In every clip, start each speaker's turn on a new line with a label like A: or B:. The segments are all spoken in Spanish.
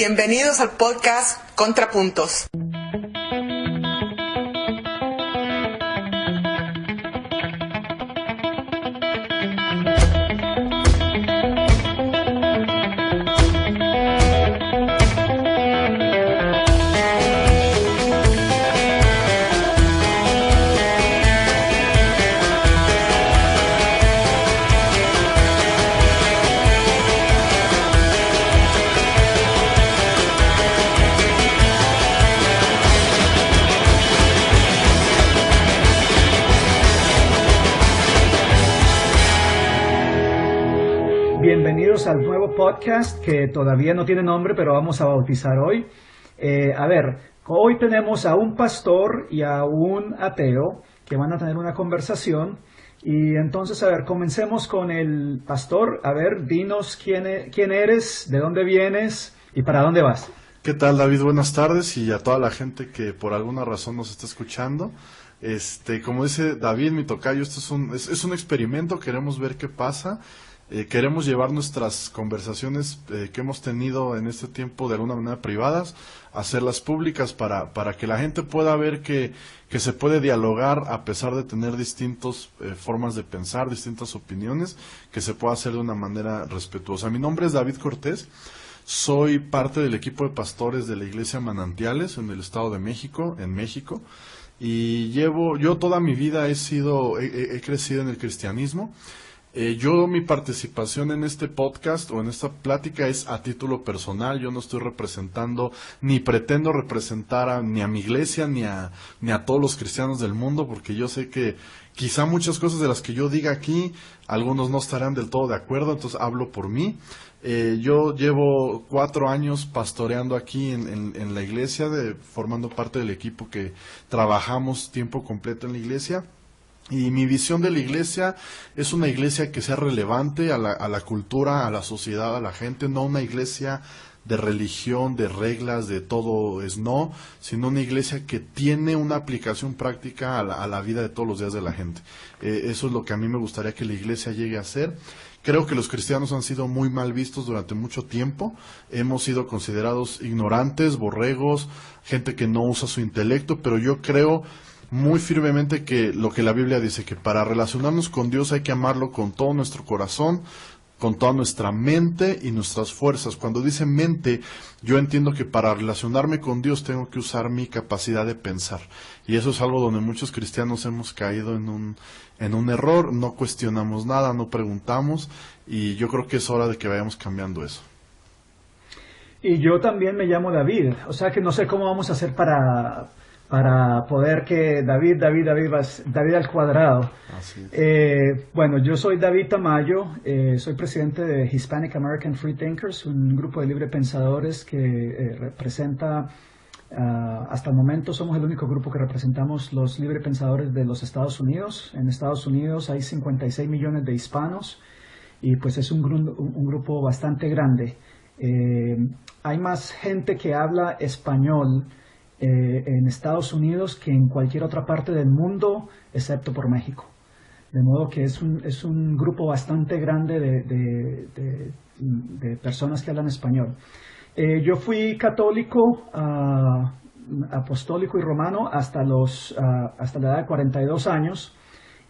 A: Bienvenidos al podcast Contrapuntos.
B: Bienvenidos al nuevo podcast que todavía no tiene nombre, pero vamos a bautizar hoy. Hoy tenemos a un pastor y a un ateo que van a tener una conversación. Y entonces, comencemos con el pastor. Dinos quién eres, de dónde vienes y para dónde vas.
C: ¿Qué tal, David? Buenas tardes, y a toda la gente que por alguna razón nos está escuchando. Como dice David, mi tocayo, esto es un experimento, queremos ver qué pasa. Queremos llevar nuestras conversaciones que hemos tenido en este tiempo de alguna manera privadas, hacerlas públicas para que la gente pueda ver que se puede dialogar a pesar de tener distintas formas de pensar, distintas opiniones, que se pueda hacer de una manera respetuosa. Mi nombre es David Cortés, soy parte del equipo de pastores de la Iglesia Manantiales en el Estado de México, en México, y yo toda mi vida he crecido en el cristianismo. Mi participación en este podcast o en esta plática es a título personal. Yo no estoy representando ni pretendo representar ni a mi iglesia ni a todos los cristianos del mundo, porque yo sé que quizá muchas cosas de las que yo diga aquí algunos no estarán del todo de acuerdo, entonces hablo por mí. Yo llevo 4 años pastoreando aquí en la iglesia, formando parte del equipo que trabajamos tiempo completo en la iglesia. Y mi visión de la iglesia es una iglesia que sea relevante a la cultura, a la sociedad, a la gente, no una iglesia de religión, de reglas, de todo es no, sino una iglesia que tiene una aplicación práctica a la vida de todos los días de la gente. Eso es lo que a mí me gustaría que la iglesia llegue a ser. Creo que los cristianos han sido muy mal vistos durante mucho tiempo, hemos sido considerados ignorantes, borregos, gente que no usa su intelecto, pero yo creo muy firmemente que lo que la Biblia dice, que para relacionarnos con Dios hay que amarlo con todo nuestro corazón, con toda nuestra mente y nuestras fuerzas. Cuando dice mente, yo entiendo que para relacionarme con Dios tengo que usar mi capacidad de pensar. Y eso es algo donde muchos cristianos hemos caído en un error, no cuestionamos nada, no preguntamos, y yo creo que es hora de que vayamos cambiando eso.
B: Y yo también me llamo David, o sea que no sé cómo vamos a hacer para poder que David al cuadrado.
C: Así es.
B: Yo soy David Tamayo, soy presidente de Hispanic American Free Thinkers, un grupo de libre pensadores que representa, hasta el momento somos el único grupo que representamos los libre pensadores de los Estados Unidos. En Estados Unidos hay 56 millones de hispanos y pues es un grupo bastante grande. Hay más gente que habla español en Estados Unidos que en cualquier otra parte del mundo, excepto por México. De modo que es un grupo bastante grande de personas que hablan español. Yo fui católico, apostólico y romano hasta la edad de 42 años,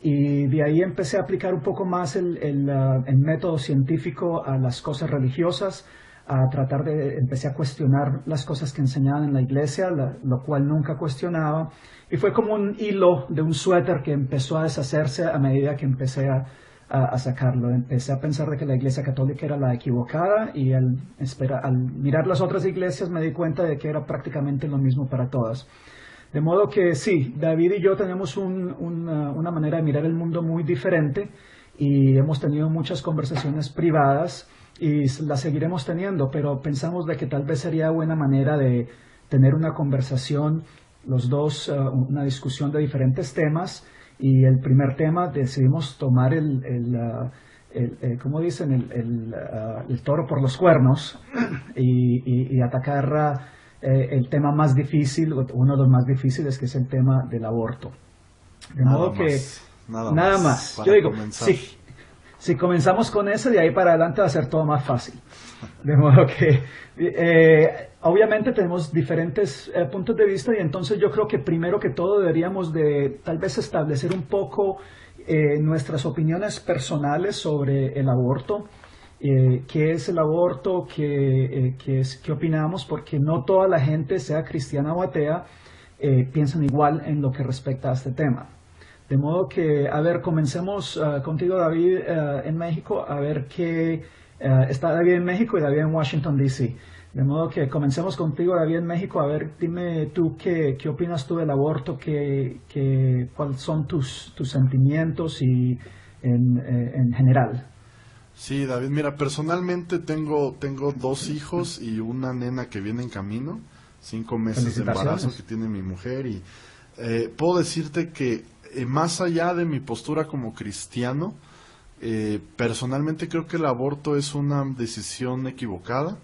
B: y de ahí empecé a aplicar un poco más el método científico a las cosas religiosas. Empecé a cuestionar las cosas que enseñaban en la iglesia, lo cual nunca cuestionaba, y fue como un hilo de un suéter que empezó a deshacerse a medida que empecé a sacarlo. Empecé a pensar de que la iglesia católica era la equivocada, y al mirar las otras iglesias me di cuenta de que era prácticamente lo mismo para todas. De modo que sí, David y yo tenemos una manera de mirar el mundo muy diferente, y hemos tenido muchas conversaciones privadas y las seguiremos teniendo, pero pensamos de que tal vez sería buena manera de tener una conversación, los dos, una discusión de diferentes temas, y el primer tema decidimos tomar ¿cómo dicen? El toro por los cuernos y atacar el tema más difícil, uno de los más difíciles, que es el tema del aborto. De modo que nada más. Yo digo, Si comenzamos con eso, de ahí para adelante va a ser todo más fácil. De modo que, obviamente tenemos diferentes puntos de vista y entonces yo creo que primero que todo deberíamos de tal vez establecer un poco nuestras opiniones personales sobre el aborto. ¿Qué es el aborto? ¿Qué opinamos? Porque no toda la gente, sea cristiana o atea, piensan igual en lo que respecta a este tema. De modo que, a ver, comencemos contigo, David, en México, a ver qué... está David en México y David en Washington, D.C. De modo que comencemos contigo, David, en México. A ver, dime tú qué opinas tú del aborto, cuáles son tus sentimientos y en general.
C: Sí, David, mira, personalmente tengo 2 hijos y una nena que viene en camino, 5 meses de embarazo que tiene mi mujer y puedo decirte que más allá de mi postura como cristiano, personalmente creo que el aborto es una decisión equivocada.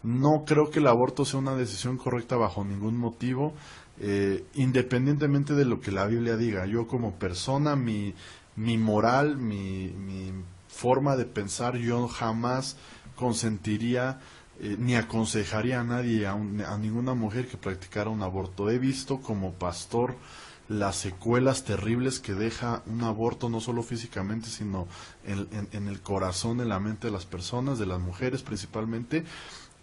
C: No creo que el aborto sea una decisión correcta bajo ningún motivo, independientemente de lo que la Biblia diga. Yo como persona, mi moral, mi forma de pensar, yo jamás consentiría ni aconsejaría a nadie, a ninguna mujer que practicara un aborto. He visto como pastor las secuelas terribles que deja un aborto, no solo físicamente, sino en el corazón, en la mente de las personas, de las mujeres principalmente,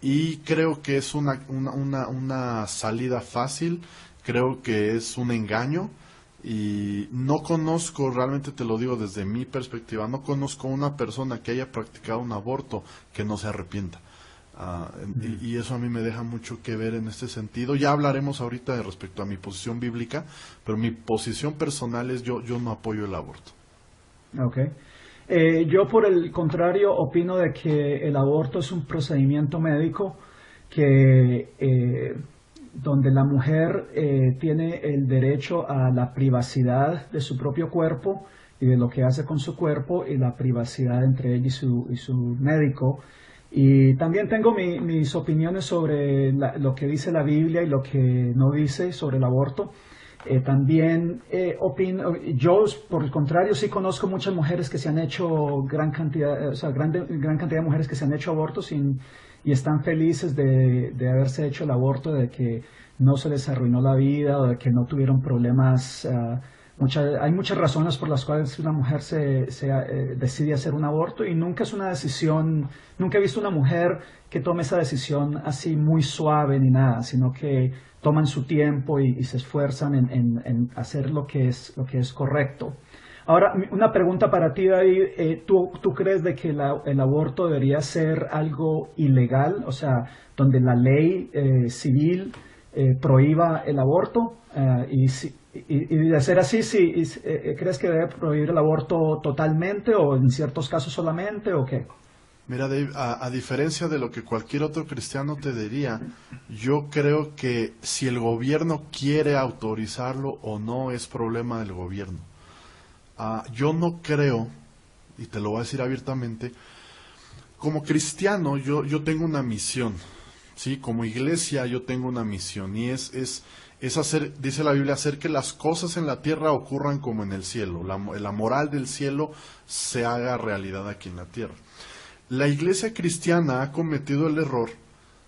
C: y creo que es una salida fácil, creo que es un engaño, y no conozco, realmente te lo digo desde mi perspectiva, no conozco una persona que haya practicado un aborto que no se arrepienta. Y eso a mí me deja mucho que ver en este sentido. Ya hablaremos ahorita respecto a mi posición bíblica, pero mi posición personal es yo no apoyo el aborto.
B: Okay. Yo por el contrario opino de que el aborto es un procedimiento médico que donde la mujer tiene el derecho a la privacidad de su propio cuerpo y de lo que hace con su cuerpo y la privacidad entre ella y su médico. Y también tengo mis opiniones sobre lo que dice la Biblia y lo que no dice sobre el aborto. También opino, yo por el contrario sí conozco muchas mujeres que se han hecho gran cantidad de mujeres que se han hecho abortos y están felices de haberse hecho el aborto, de que no se les arruinó la vida o de que no tuvieron problemas. Hay muchas razones por las cuales una mujer decide hacer un aborto y nunca es una decisión, nunca he visto una mujer que tome esa decisión así muy suave ni nada, sino que toman su tiempo y se esfuerzan en hacer lo que es correcto. Ahora, una pregunta para ti, David. ¿Tú crees de que el aborto debería ser algo ilegal? O sea, donde la ley civil prohíba el aborto. Y de ser así, ¿crees que debe prohibir el aborto totalmente o en ciertos casos solamente o qué?
C: Mira, Dave, a diferencia de lo que cualquier otro cristiano te diría, yo creo que si el gobierno quiere autorizarlo o no es problema del gobierno. Yo no creo, y te lo voy a decir abiertamente, como cristiano yo tengo una misión, ¿sí? Como iglesia yo tengo una misión y es hacer, dice la Biblia, hacer que las cosas en la tierra ocurran como en el cielo, la moral del cielo se haga realidad aquí en la tierra. La iglesia cristiana ha cometido el error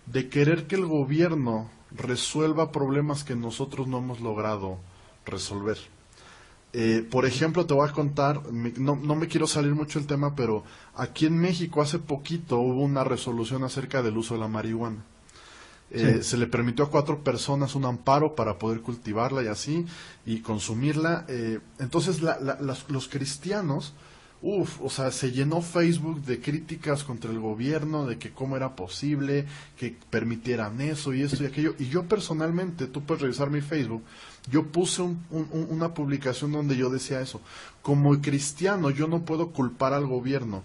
C: de querer que el gobierno resuelva problemas que nosotros no hemos logrado resolver. Por ejemplo, te voy a contar, no me quiero salir mucho del tema, pero aquí en México hace poquito hubo una resolución acerca del uso de la marihuana. Sí. Se le permitió a 4 personas un amparo para poder cultivarla y así, y consumirla. Entonces los cristianos, o sea, se llenó Facebook de críticas contra el gobierno, de que cómo era posible que permitieran eso y esto y aquello. Y yo personalmente, tú puedes revisar mi Facebook, yo puse una publicación donde yo decía eso. Como cristiano, yo no puedo culpar al gobierno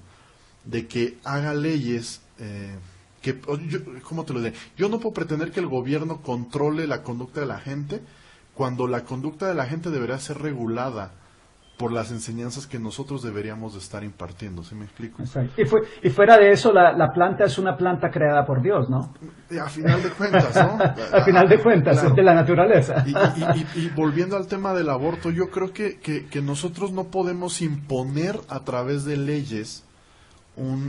C: de que haga leyes ¿cómo te lo diré? Yo no puedo pretender que el gobierno controle la conducta de la gente cuando la conducta de la gente deberá ser regulada por las enseñanzas que nosotros deberíamos de estar impartiendo, ¿sí me explico?
B: Exacto. Y fuera de eso, la planta es una planta creada por Dios, ¿no?
C: A final de cuentas, ¿no?
B: A final de cuentas,
C: Claro.
B: es de la naturaleza.
C: Y volviendo al tema del aborto, yo creo que nosotros no podemos imponer a través de leyes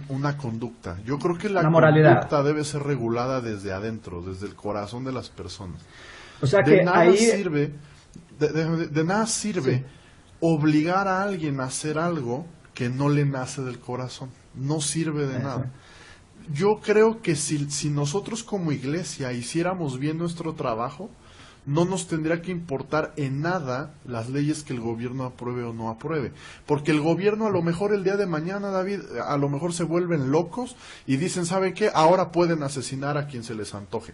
C: una conducta. Yo creo que la
B: Una moralidad.
C: conducta debe ser regulada desde adentro, desde el corazón de las personas.
B: O sea
C: De
B: que
C: nada
B: ahí...
C: sirve, de nada sirve
B: Sí.
C: obligar a alguien a hacer algo que no le nace del corazón. No sirve de nada. Yo creo que si nosotros como iglesia hiciéramos bien nuestro trabajo, no nos tendría que importar en nada las leyes que el gobierno apruebe o no apruebe. Porque el gobierno a lo mejor el día de mañana, David, a lo mejor se vuelven locos y dicen, ¿saben qué? Ahora pueden asesinar a quien se les antoje.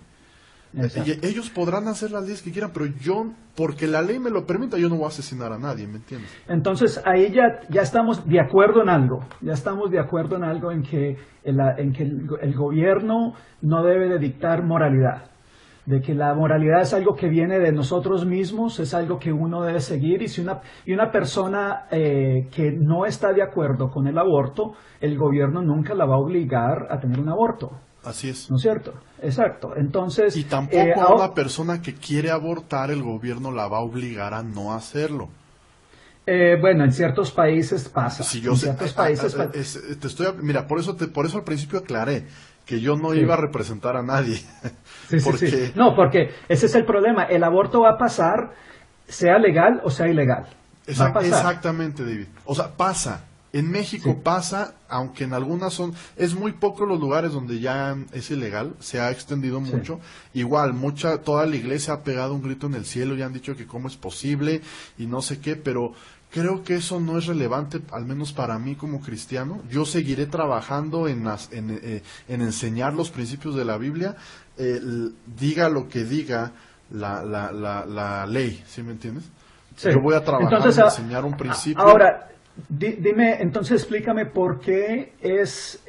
B: Exacto.
C: Y ellos podrán hacer las leyes que quieran, pero yo, porque la ley me lo permita, yo no voy a asesinar a nadie, ¿me entiendes?
B: Entonces ahí ya estamos de acuerdo en algo, ya estamos de acuerdo en algo en que el gobierno no debe de dictar moralidad, de que la moralidad es algo que viene de nosotros mismos, es algo que uno debe seguir, y si una persona que no está de acuerdo con el aborto, el gobierno nunca la va a obligar a tener un aborto.
C: Así es.
B: ¿No es cierto? Exacto. Entonces,
C: Y tampoco a
B: ahora-
C: una persona que quiere abortar, el gobierno la va a obligar a no hacerlo.
B: bueno, en ciertos países pasa.
C: Si yo
B: En
C: sé,
B: ciertos países pasa.
C: mira, por eso al principio aclaré que yo no
B: Sí.
C: iba a representar a nadie.
B: Sí, sí,
C: porque
B: sí. No, porque ese es el problema. El aborto va a pasar, sea legal o sea ilegal. Va a pasar.
C: Exactamente, David. O sea, pasa. En México
B: Sí.
C: pasa, aunque en algunas es muy poco los lugares donde ya es ilegal, se ha extendido
B: Sí.
C: mucho. Igual, toda la iglesia ha pegado un grito en el cielo y han dicho que cómo es posible y no sé qué, pero creo que eso no es relevante, al menos para mí como cristiano. Yo seguiré trabajando en enseñar los principios de la Biblia, diga lo que diga la ley, ¿sí me entiendes?
B: Sí.
C: Yo voy a trabajar
B: Entonces,
C: en enseñar un principio.
B: Ahora, dime, entonces explícame por qué es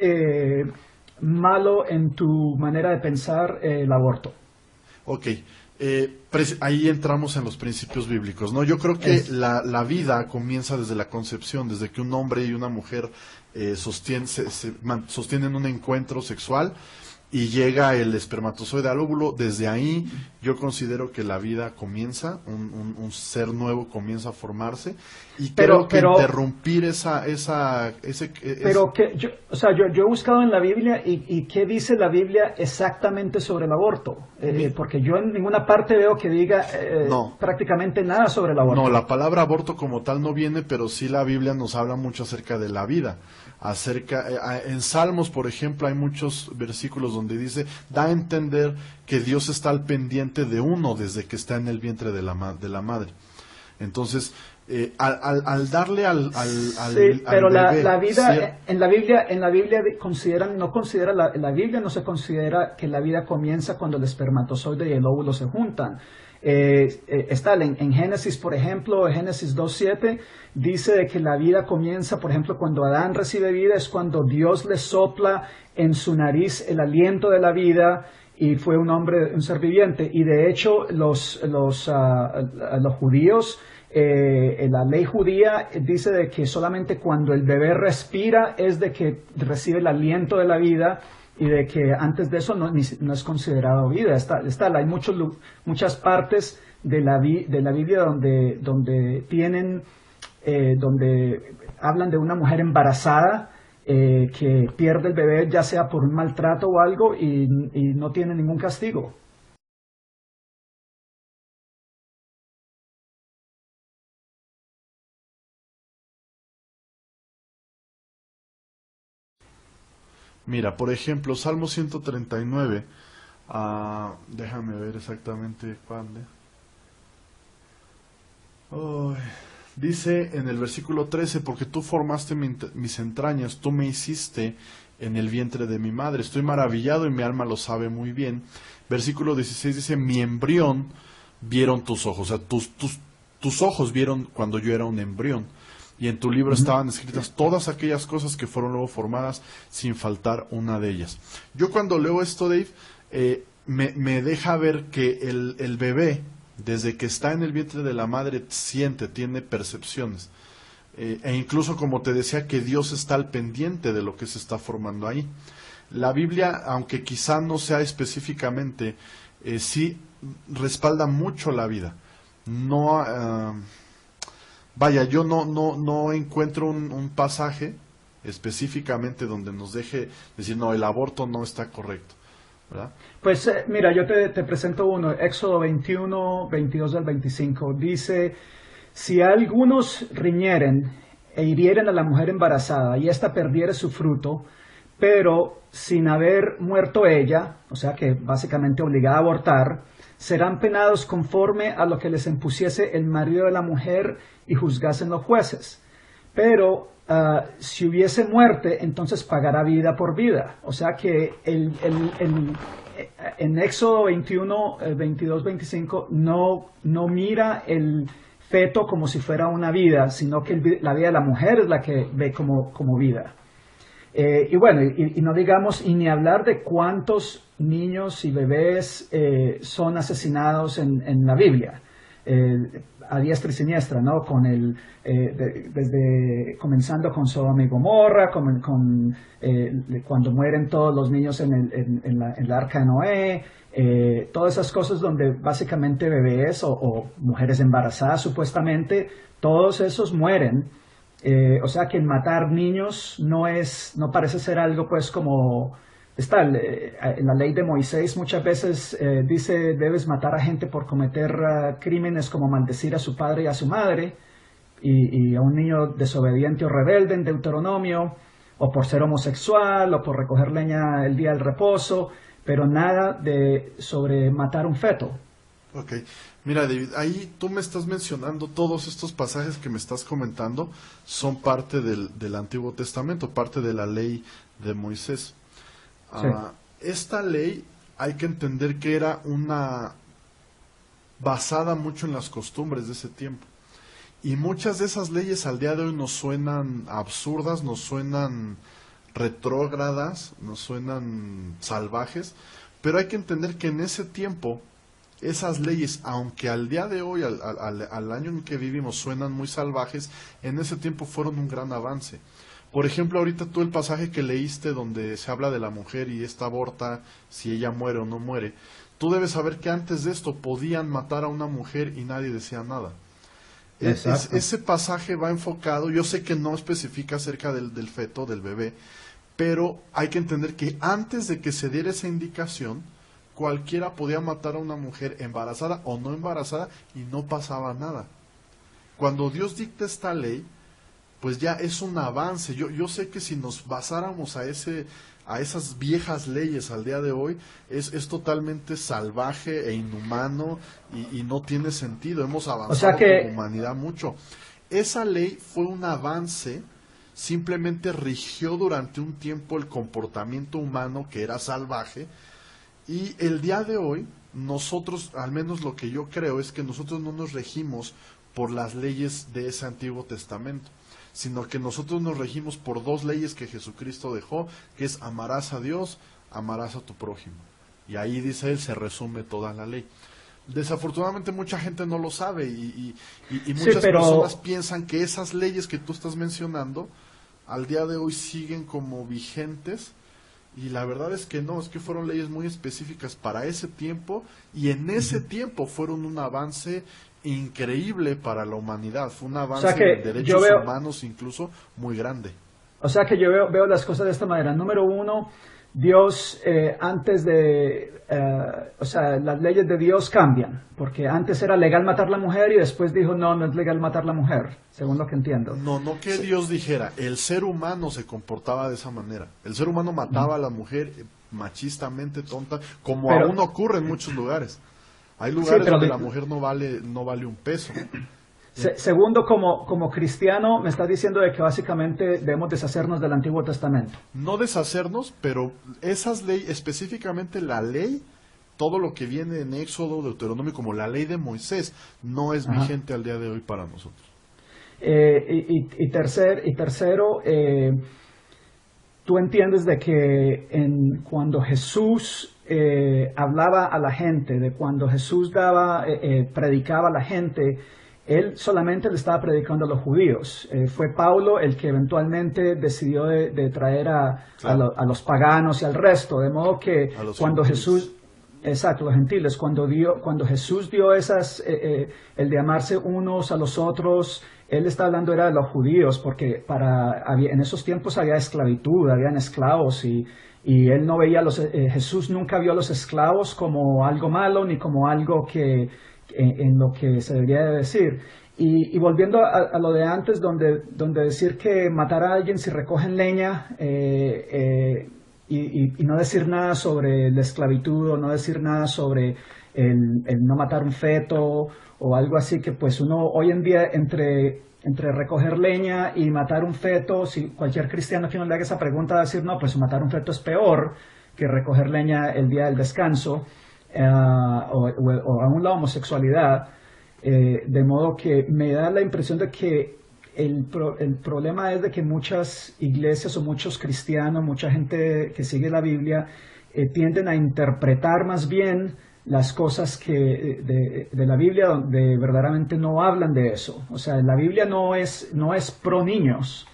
B: malo en tu manera de pensar el aborto.
C: Ok, ahí entramos en los principios bíblicos, ¿no? Yo creo que la vida comienza desde la concepción, desde que un hombre y una mujer sostienen un encuentro sexual y llega el espermatozoide al óvulo. Desde ahí yo considero que la vida comienza, un ser nuevo comienza a formarse, y
B: Pero-
C: creo que
B: pero-
C: interrumpir
B: Pero que yo he buscado en la Biblia y qué dice la Biblia exactamente sobre el aborto, porque yo en ninguna parte veo que diga
C: No.
B: prácticamente nada sobre el aborto.
C: No, la palabra aborto como tal no viene, pero sí la Biblia nos habla mucho acerca de la vida. En Salmos, por ejemplo, hay muchos versículos donde dice, da a entender que Dios está al pendiente de uno desde que está en el vientre de la madre. Entonces, al darle al
B: Sí, pero
C: bebé
B: la vida
C: cier-
B: en la Biblia la Biblia no se considera que la vida comienza cuando el espermatozoide y el óvulo se juntan. Está en Génesis, por ejemplo, Génesis 2:7 dice de que la vida comienza, por ejemplo, cuando Adán recibe vida, es cuando Dios le sopla en su nariz el aliento de la vida y fue un ser viviente. Y de hecho los judíos, la ley judía dice de que solamente cuando el bebé respira es de que recibe el aliento de la vida, y de que antes de eso no es considerado vida. Hay muchas partes de la Biblia donde hablan de una mujer embarazada que pierde el bebé, ya sea por un maltrato o algo, y no tiene ningún castigo.
C: Mira, por ejemplo, Salmo 139, déjame ver exactamente cuándo. Dice en el versículo 13, porque tú formaste mis entrañas, tú me hiciste en el vientre de mi madre. Estoy maravillado y mi alma lo sabe muy bien. Versículo 16 dice, mi embrión vieron tus ojos. O sea, tus ojos vieron cuando yo era un embrión. Y en tu libro estaban escritas todas aquellas cosas que fueron luego formadas, sin faltar una de ellas. Yo cuando leo esto, Dave, me deja ver que el bebé, desde que está en el vientre de la madre, tiene percepciones. e incluso, como te decía, que Dios está al pendiente de lo que se está formando ahí. La Biblia, aunque quizá no sea específicamente, sí respalda mucho la vida. No, vaya, yo no encuentro un pasaje específicamente donde nos deje decir, no, el aborto no está correcto, ¿verdad?
B: Pues mira, yo te presento uno, Éxodo 21, 22 al 25. Dice, si algunos riñeren e hirieren a la mujer embarazada y ésta perdiere su fruto, pero sin haber muerto ella, o sea que básicamente obligada a abortar, serán penados conforme a lo que les impusiese el marido de la mujer y juzgasen los jueces. Pero si hubiese muerte, entonces pagará vida por vida. O sea que en Éxodo 21, 22, 25, no mira el feto como si fuera una vida, sino que la vida de la mujer es la que ve como vida. Y bueno, y no digamos, y ni hablar de cuántos niños y bebés son asesinados en la Biblia, a diestra y siniestra, ¿no? Desde comenzando con Sodoma y Gomorra, cuando mueren todos los niños en la arca de Noé, todas esas cosas donde básicamente bebés o mujeres embarazadas supuestamente, todos esos mueren. O sea que el matar niños no parece ser algo pues como está en la ley de Moisés muchas veces dice debes matar a gente por cometer crímenes como maldecir a su padre y a su madre y a un niño desobediente o rebelde en Deuteronomio, o por ser homosexual o por recoger leña el día del reposo, pero nada sobre matar un feto.
C: Ok, mira David, ahí tú me estás mencionando todos estos pasajes que me estás comentando son parte del Antiguo Testamento, parte de la ley de Moisés.
B: Sí.
C: Esta ley hay que entender que era basada mucho en las costumbres de ese tiempo. Y muchas de esas leyes al día de hoy nos suenan absurdas, nos suenan retrógradas, nos suenan salvajes, pero hay que entender que en ese tiempo esas leyes, aunque al día de hoy, al año en que vivimos, suenan muy salvajes, en ese tiempo fueron un gran avance. Por ejemplo, ahorita tú el pasaje que leíste donde se habla de la mujer y esta aborta, si ella muere o no muere, tú debes saber que antes de esto podían matar a una mujer y nadie decía nada. Ese pasaje va enfocado, yo sé que no especifica acerca del feto, del bebé, pero hay que entender que antes de que se diera esa indicación, cualquiera podía matar a una mujer embarazada o no embarazada y no pasaba nada. Cuando Dios dicta esta ley, pues ya es un avance. Yo sé que si nos basáramos a esas viejas leyes al día de hoy, es totalmente salvaje e inhumano y no tiene sentido. Hemos avanzado como humanidad mucho. Esa ley fue un avance, simplemente rigió durante un tiempo el comportamiento humano que era salvaje. Y el día de hoy, nosotros, al menos lo que yo creo, es que nosotros no nos regimos por las leyes de ese Antiguo Testamento, sino que nosotros nos regimos por dos leyes que Jesucristo dejó, que es amarás a Dios, amarás a tu prójimo. Y ahí, dice él, se resume toda la ley. Desafortunadamente mucha gente no lo sabe y muchas personas piensan que esas leyes que tú estás mencionando, al día de hoy siguen como vigentes. Y la verdad es que no, es que fueron leyes muy específicas para ese tiempo y en ese tiempo fueron un avance increíble para la humanidad. Fue un avance de derechos humanos incluso muy grande.
B: O sea que yo veo las cosas de esta manera. Número uno, Dios antes o sea, las leyes de Dios cambian, porque antes era legal matar a la mujer y después dijo no es legal matar a la mujer, según lo que entiendo.
C: No que Dios dijera, el ser humano se comportaba de esa manera. El ser humano mataba a la mujer machistamente, tonta, como aún ocurre en muchos lugares. Hay lugares donde la mujer no vale un peso.
B: Segundo, como cristiano, me estás diciendo de que básicamente debemos deshacernos del Antiguo Testamento.
C: No deshacernos, pero esas leyes, específicamente la ley, todo lo que viene en Éxodo, Deuteronomio, como la ley de Moisés, no es vigente al día de hoy para nosotros.
B: Tercero, tú entiendes de que cuando Jesús hablaba a la gente, de cuando Jesús predicaba a la gente, él solamente le estaba predicando a los judíos. Fue Pablo el que eventualmente decidió de traer a los paganos y al resto, de modo que cuando
C: gentiles.
B: Jesús... Exacto, los gentiles, cuando Jesús dio el de amarse unos a los otros, él está hablando era de los judíos, porque en esos tiempos había esclavitud, habían esclavos, y él no veía Jesús nunca vio a los esclavos como algo malo, ni como algo en lo que se debería de decir. Y volviendo a lo de antes, donde decir que matar a alguien si recogen leña, y no decir nada sobre la esclavitud, o no decir nada sobre el no matar un feto o algo así, que pues uno hoy en día entre recoger leña y matar un feto, si cualquier cristiano que uno le haga esa pregunta va a decir, no, pues matar un feto es peor que recoger leña el día del descanso, o aún la homosexualidad, de modo que me da la impresión de que el problema es de que muchas iglesias o muchos cristianos, mucha gente que sigue la Biblia, tienden a interpretar más bien las cosas de la Biblia donde verdaderamente no hablan de eso. O sea, la Biblia no es pro niños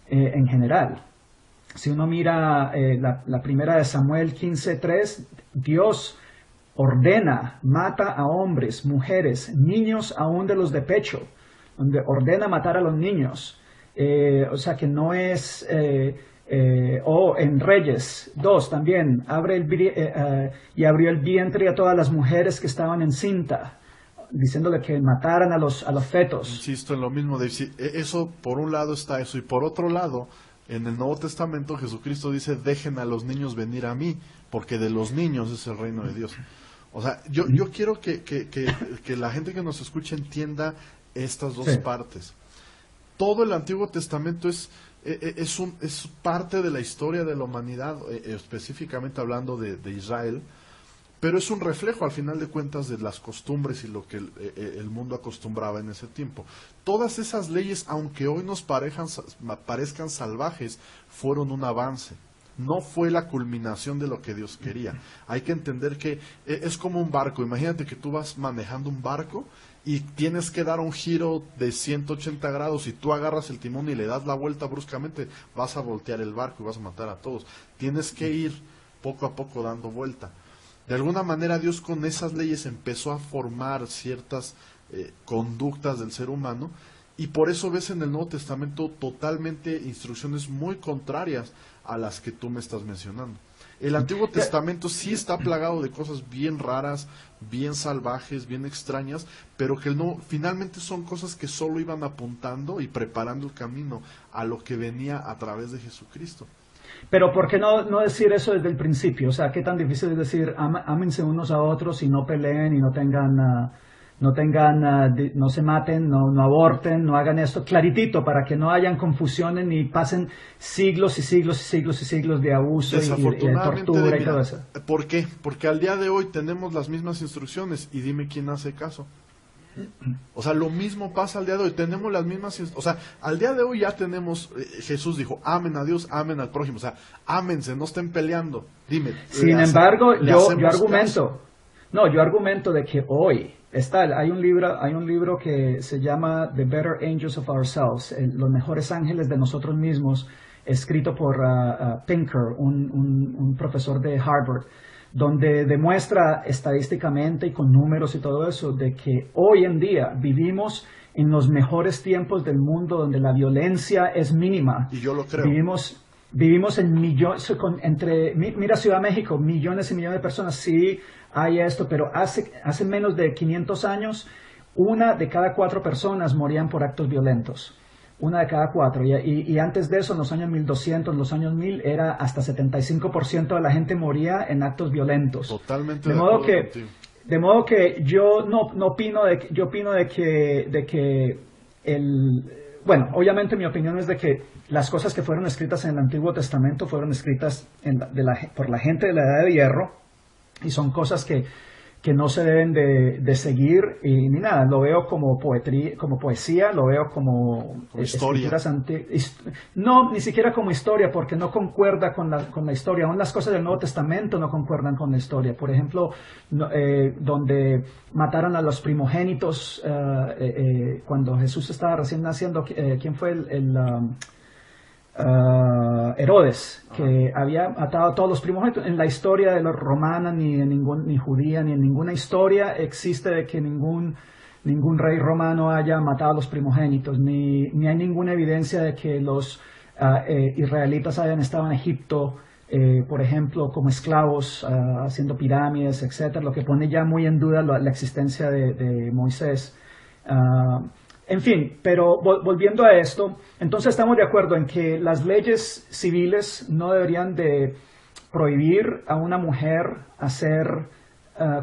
B: en general. Si uno mira la primera de Samuel 15:3, Dios ordena, mata a hombres, mujeres, niños aún de los de pecho, donde ordena matar a los niños. O sea que no es... en Reyes 2 también, y abrió el vientre a todas las mujeres que estaban encinta, diciéndole que mataran a los fetos.
C: Insisto en lo mismo, Dave. Eso, por un lado está eso, y por otro lado, en el Nuevo Testamento Jesucristo dice, dejen a los niños venir a mí, porque de los niños es el reino de Dios. O sea, yo quiero que la gente que nos escuche entienda estas dos partes. Todo el Antiguo Testamento es parte de la historia de la humanidad, específicamente hablando de Israel, pero es un reflejo al final de cuentas de las costumbres y lo que el mundo acostumbraba en ese tiempo. Todas esas leyes, aunque hoy nos parezcan salvajes, fueron un avance. No fue la culminación de lo que Dios quería. Hay que entender que es como un barco. Imagínate que tú vas manejando un barco y tienes que dar un giro de 180 grados y tú agarras el timón y le das la vuelta bruscamente, vas a voltear el barco y vas a matar a todos. Tienes que ir poco a poco dando vuelta. De alguna manera Dios con esas leyes empezó a formar ciertas conductas del ser humano, y por eso ves en el Nuevo Testamento totalmente instrucciones muy contrarias a las que tú me estás mencionando. El Antiguo Testamento sí está plagado de cosas bien raras, bien salvajes, bien extrañas, pero que finalmente son cosas que solo iban apuntando y preparando el camino a lo que venía a través de Jesucristo.
B: Pero ¿por qué no decir eso desde el principio? O sea, ¿qué tan difícil es decir, ámense unos a otros y no peleen y no se maten, no aborten, no hagan esto claritito, para que no hayan confusiones ni pasen siglos y siglos y siglos y siglos de abuso y de tortura y todo eso?
C: ¿Por qué? Porque al día de hoy tenemos las mismas instrucciones y dime quién hace caso. O sea, lo mismo pasa al día de hoy, tenemos las mismas, o sea, al día de hoy ya tenemos, Jesús dijo, amen a Dios, amen al prójimo, o sea, ámense, no estén peleando. Dime.
B: Sin embargo, yo argumento de que hoy hay un libro que se llama The Better Angels of Ourselves, los mejores ángeles de nosotros mismos, escrito por Pinker, un profesor de Harvard, donde demuestra estadísticamente y con números y todo eso de que hoy en día vivimos en los mejores tiempos del mundo, donde la violencia es mínima.
C: Y yo lo creo.
B: Vivimos en millones, mira Ciudad de México, millones y millones de personas. Sí hay esto, pero hace menos de 500 años, 1 de cada 4 personas morían por actos violentos. 1 de cada 4. Y antes de eso, en los años 1200, en los años 1000, era hasta 75% de la gente moría en actos violentos.
C: Totalmente de acuerdo contigo.
B: De modo que yo opino de que bueno, obviamente mi opinión es de que las cosas que fueron escritas en el Antiguo Testamento fueron escritas por la gente de la Edad de Hierro, y son cosas que que no se deben de seguir y ni nada. Lo veo como poesía, lo veo como
C: historia.
B: No, ni siquiera como historia, porque no concuerda con la historia. Aún las cosas del Nuevo Testamento no concuerdan con la historia. Por ejemplo, donde mataron a los primogénitos cuando Jesús estaba recién naciendo. ¿Quién fue Herodes, que había matado a todos los primogénitos? En la historia de los romana, ni judía, ni en ninguna historia existe de que ningún rey romano haya matado a los primogénitos, ni hay ninguna evidencia de que los israelitas hayan estado en Egipto, por ejemplo, como esclavos, haciendo pirámides, etcétera, lo que pone ya muy en duda la existencia de Moisés. En fin, pero volviendo a esto, entonces estamos de acuerdo en que las leyes civiles no deberían de prohibir a una mujer hacer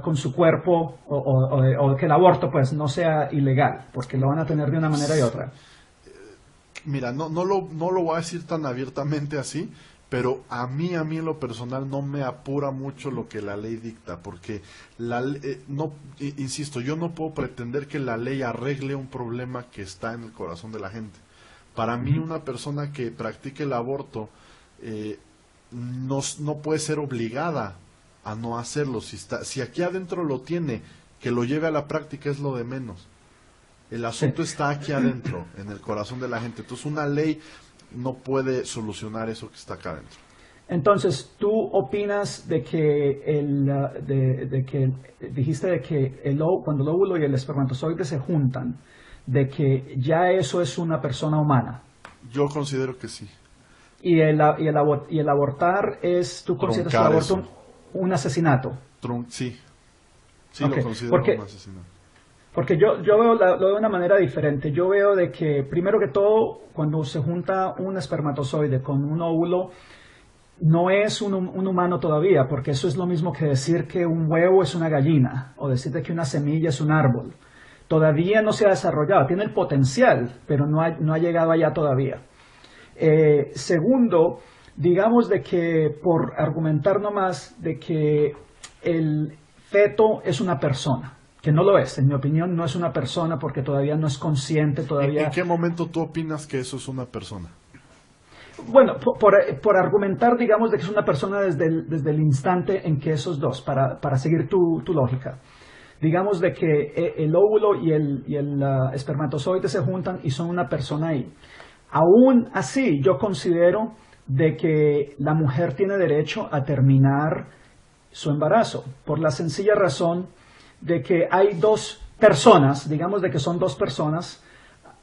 B: con su cuerpo o que el aborto pues no sea ilegal, porque lo van a tener de una manera y otra.
C: Mira, no lo voy a decir tan abiertamente así, pero a mí en lo personal no me apura mucho lo que la ley dicta, porque insisto, yo no puedo pretender que la ley arregle un problema que está en el corazón de la gente. Para mí, una persona que practique el aborto no puede ser obligada a no hacerlo. Si aquí adentro lo tiene, que lo lleve a la práctica es lo de menos. El asunto está aquí adentro, en el corazón de la gente. Entonces una ley no puede solucionar eso que está acá adentro.
B: Entonces, ¿tú opinas de que dijiste de que cuando el óvulo y el espermatozoide se juntan, de que ya eso es una persona humana?
C: Yo considero que sí.
B: ¿Y el abortar tú consideras el aborto un asesinato?
C: Sí,
B: Okay.
C: Lo considero un asesinato.
B: Porque yo lo veo de una manera diferente. Yo veo de que, primero que todo, cuando se junta un espermatozoide con un óvulo, no es un humano todavía, porque eso es lo mismo que decir que un huevo es una gallina, o decirte que una semilla es un árbol. Todavía no se ha desarrollado, tiene el potencial, pero no ha llegado allá todavía. Segundo, digamos de que, por argumentar nomás, de que el feto es una persona, que no lo es, en mi opinión no es una persona porque todavía no es consciente, todavía...
C: ¿En qué momento tú opinas que eso es una persona?
B: Bueno, por argumentar, digamos, de que es una persona desde el instante en que esos dos, para seguir tu lógica, digamos de que el óvulo y el espermatozoide se juntan y son una persona ahí. Aún así, yo considero de que la mujer tiene derecho a terminar su embarazo, por la sencilla razón de que hay dos personas, digamos de que son dos personas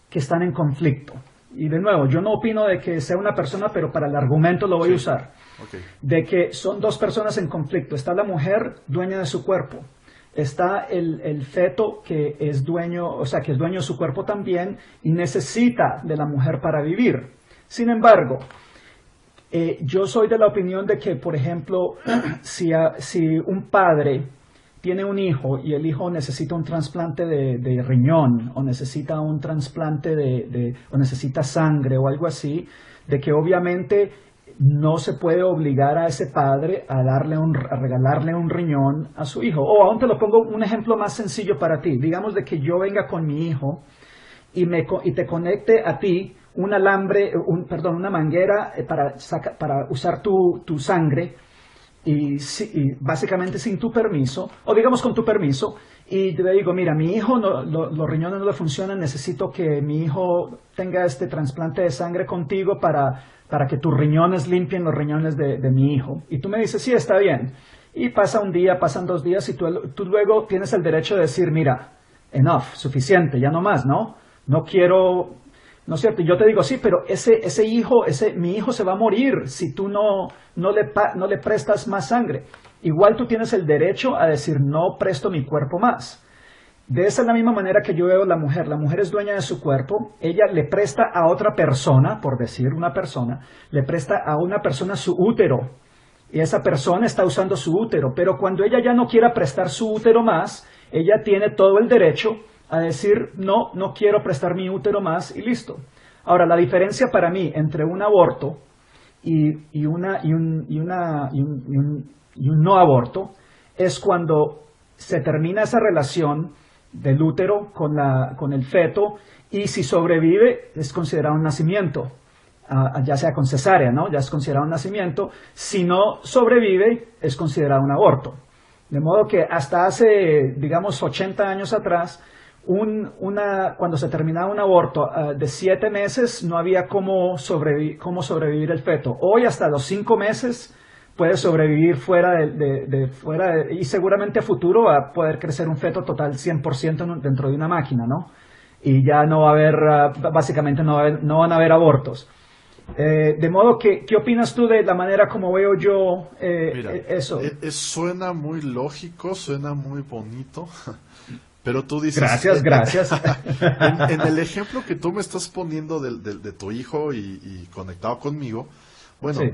B: que están en conflicto. Y de nuevo, yo no opino de que sea una persona, pero para el argumento lo voy a usar.
C: Okay.
B: De que son dos personas en conflicto. Está la mujer dueña de su cuerpo. Está el feto que es dueño, o sea, que es dueño de su cuerpo también y necesita de la mujer para vivir. Sin embargo, yo soy de la opinión de que, por ejemplo, si un padre tiene un hijo y el hijo necesita un trasplante de riñón o necesita un trasplante o necesita sangre o algo así, de que obviamente no se puede obligar a ese padre a regalarle un riñón a su hijo. O aún te lo pongo un ejemplo más sencillo para ti. Digamos de que yo venga con mi hijo y te conecte a ti un alambre, una manguera para usar tu sangre y básicamente sin tu permiso, o digamos con tu permiso, y te digo, mira, mi hijo, los riñones no le funcionan, necesito que mi hijo tenga este trasplante de sangre contigo para que tus riñones limpien los riñones de mi hijo. Y tú me dices, sí, está bien. Y pasa un día, pasan 2 días, y tú luego tienes el derecho de decir, mira, enough, suficiente, ya no más, ¿no? No quiero... ¿No es cierto? Y yo te digo, sí, pero mi hijo se va a morir si tú no le prestas más sangre. Igual tú tienes el derecho a decir, no presto mi cuerpo más. De esa es la misma manera que yo veo la mujer. La mujer es dueña de su cuerpo, ella le presta a otra persona, por decir una persona, le presta a una persona su útero. Y esa persona está usando su útero, pero cuando ella ya no quiera prestar su útero más, ella tiene todo el derecho a decir, no quiero prestar mi útero más y listo. Ahora, la diferencia para mí entre un aborto y un no aborto es cuando se termina esa relación del útero con el feto, y si sobrevive es considerado un nacimiento, ya sea con cesárea, ¿no? Ya es considerado un nacimiento. Si no sobrevive, es considerado un aborto. De modo que hasta hace, digamos, 80 años atrás, cuando se terminaba un aborto de 7 meses, no había cómo sobrevivir el feto. Hoy, hasta los 5 meses, puede sobrevivir y seguramente a futuro va a poder crecer un feto total 100% dentro de una máquina, ¿no? Y ya no va a haber, básicamente no van a haber abortos. De modo que, ¿qué opinas tú de la manera como veo yo
C: Mira,
B: eso?
C: Suena muy lógico, suena muy bonito, pero tú dices...
B: Gracias.
C: En el ejemplo que tú me estás poniendo de tu hijo y conectado conmigo, bueno,
B: Sí.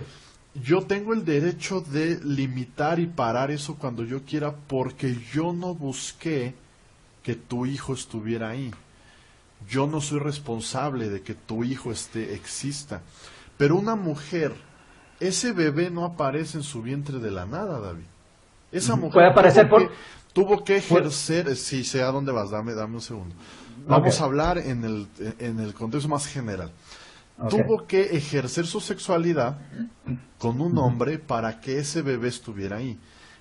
C: yo tengo el derecho de limitar y parar eso cuando yo quiera, porque yo no busqué que tu hijo estuviera ahí. Yo no soy responsable de que tu hijo exista. Pero una mujer, ese bebé no aparece en su vientre de la nada, David. Esa mujer
B: puede aparecer
C: tuvo que ejercer, sí, sé a dónde vas, dame un segundo. Vamos a hablar en el contexto más general.
B: Okay.
C: Tuvo que ejercer su sexualidad con un hombre para que ese bebé estuviera ahí.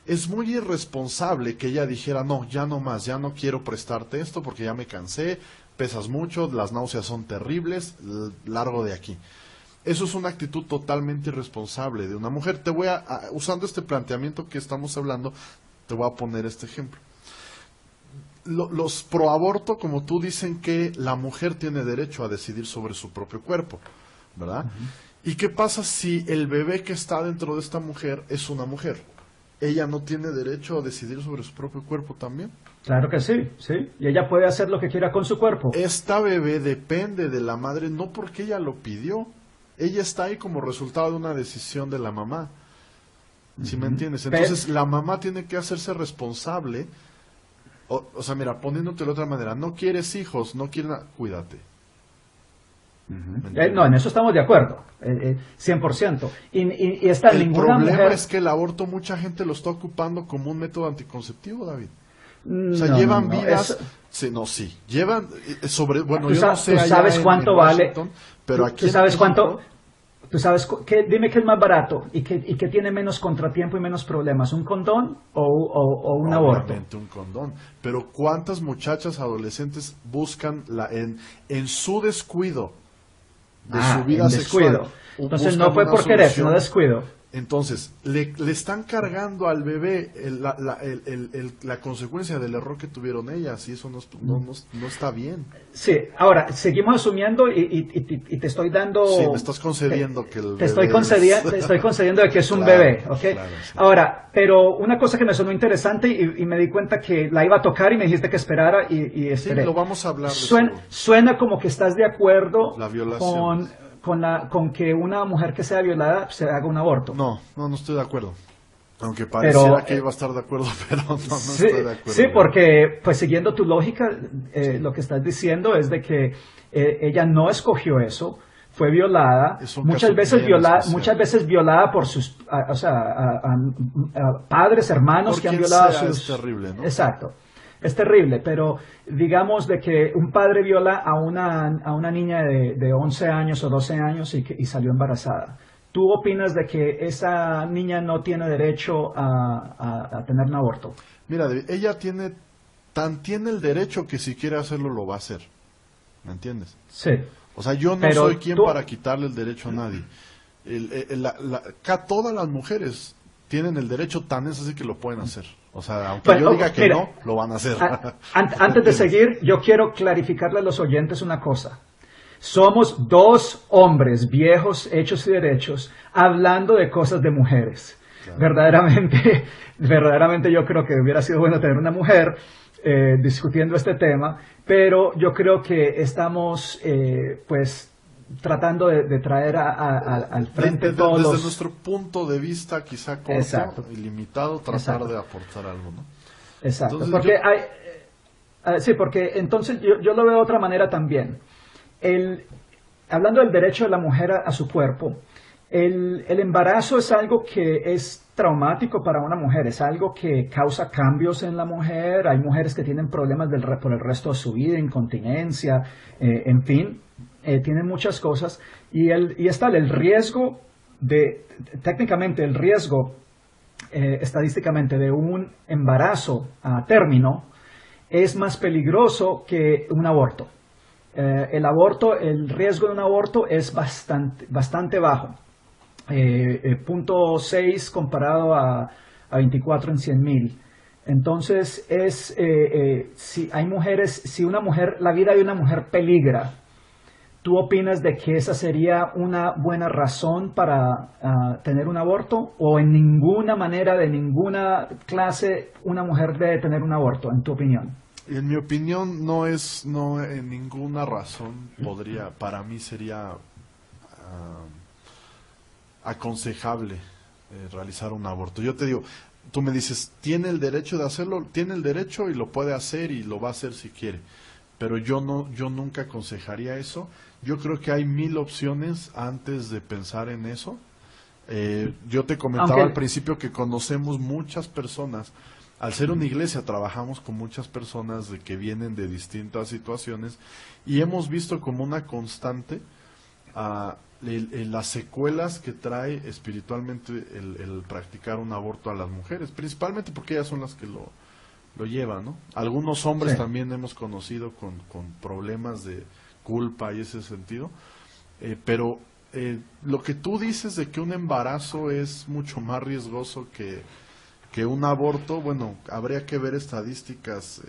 C: Es muy irresponsable que ella dijera, no, ya no más, ya no quiero prestarte esto porque ya me cansé, pesas mucho, las náuseas son terribles, largo de aquí. Eso es una actitud totalmente irresponsable de una mujer. Te voy usando este planteamiento que estamos hablando, te voy a poner este ejemplo. Los proaborto, como tú, dicen que la mujer tiene derecho a decidir sobre su propio cuerpo, ¿verdad? ¿Y qué pasa si el bebé que está dentro de esta mujer es una mujer? ¿Ella no tiene derecho a decidir sobre su propio cuerpo también?
B: Claro que sí, sí. Y ella puede hacer lo que quiera con su cuerpo.
C: Esta bebé depende de la madre, no porque ella lo pidió. Ella está ahí como resultado de una decisión de la mamá. ¿Sí me entiendes? Entonces la mamá tiene que hacerse responsable. O sea, mira, poniéndote de otra manera, no quieres hijos, no quieres nada, cuídate.
B: No, en eso estamos de acuerdo, 100%. Y está
C: El
B: ninguna
C: problema
B: mujer...
C: es que el aborto mucha gente lo está ocupando como un método anticonceptivo, David. O sea,
B: No,
C: llevan
B: no,
C: vidas... Sí, llevan sobre... Bueno,
B: tú
C: yo no sé
B: tú
C: allá
B: sabes
C: en
B: cuánto vale...
C: Washington, pero aquí
B: tú
C: en
B: sabes
C: México,
B: cuánto... Tú sabes, dime qué es más barato y qué tiene menos contratiempo y menos problemas, ¿un condón o un aborto?
C: Obviamente un condón. Pero ¿cuántas muchachas adolescentes buscan en su descuido de su vida
B: en descuido.
C: sexual?
B: Entonces
C: buscan
B: no fue
C: una
B: por querer,
C: solución?
B: sino descuido.
C: Entonces, le están cargando al bebé la consecuencia del error que tuvieron ellas, y eso no está bien.
B: Sí, ahora, seguimos asumiendo y te estoy dando...
C: Sí, me estás concediendo que el
B: te estoy concediendo de que es un
C: Claro,
B: bebé, ¿ok?
C: claro, sí.
B: Ahora, pero una cosa que me sonó interesante y me di cuenta que la iba a tocar y me dijiste que esperara y
C: Sí,
B: esperé.
C: lo vamos a hablar de
B: Suena como que estás de acuerdo
C: la violación.
B: con que una mujer que sea violada se haga un aborto.
C: No estoy de acuerdo. Aunque pareciera que iba a estar de acuerdo, pero no
B: Sí,
C: estoy de acuerdo.
B: sí, porque pues siguiendo tu lógica, lo que estás diciendo es de que ella no escogió eso, fue violada,
C: Es un caso bien especial.
B: muchas veces violada por sus, padres, hermanos
C: Por
B: que han
C: quien
B: violado a
C: sea,
B: sus...
C: es terrible, ¿no?
B: Exacto. Es terrible, pero digamos de que un padre viola a una niña de 11 años o 12 años y salió embarazada. ¿Tú opinas de que esa niña no tiene derecho a tener un aborto?
C: Mira, ella tiene el derecho que si quiere hacerlo lo va a hacer. ¿Me entiendes?
B: Sí.
C: O sea, yo no
B: Pero
C: soy quien para quitarle el derecho a nadie. Todas las mujeres tienen el derecho, tan es así que lo pueden hacer. O sea, aunque yo diga que
B: mira,
C: no, lo van a hacer.
B: Antes de seguir, yo quiero clarificarle a los oyentes una cosa. Somos dos hombres viejos, hechos y derechos, hablando de cosas de mujeres. Claro. Verdaderamente yo creo que hubiera sido bueno tener una mujer discutiendo este tema, pero yo creo que estamos pues tratando de traer al frente todos
C: desde nuestro punto de vista quizá corto y limitado, tratar de aportar algo, ¿no?
B: Exacto. Entonces, porque entonces yo lo veo de otra manera también. Hablando del derecho de la mujer a su cuerpo, El embarazo es algo que es traumático para una mujer, es algo que causa cambios en la mujer. Hay mujeres que tienen problemas por el resto de su vida, incontinencia, en fin, tienen muchas cosas. Y está el riesgo técnicamente el riesgo estadísticamente de un embarazo a término es más peligroso que un aborto. El riesgo de un aborto es bastante bajo. 0.6 comparado a 24 en 100,000. Entonces, si la vida de una mujer peligra, ¿tú opinas de que esa sería una buena razón para tener un aborto? ¿O en ninguna manera, de ninguna clase, una mujer debe tener un aborto, en tu opinión?
C: En mi opinión, no en ninguna razón para mí sería aconsejable realizar un aborto. Yo te digo, tú me dices, ¿tiene el derecho de hacerlo? Tiene el derecho y lo puede hacer y lo va a hacer si quiere. Pero yo nunca aconsejaría eso. Yo creo que hay 1000 opciones antes de pensar en eso. Yo te comentaba al principio que conocemos muchas personas. Al ser una iglesia trabajamos con muchas personas que vienen de distintas situaciones y hemos visto como una constante las secuelas que trae espiritualmente el practicar un aborto a las mujeres, principalmente porque ellas son las que lo llevan, ¿no? Algunos hombres también hemos conocido con problemas de culpa y ese sentido, pero lo que tú dices de que un embarazo es mucho más riesgoso que un aborto, bueno, habría que ver estadísticas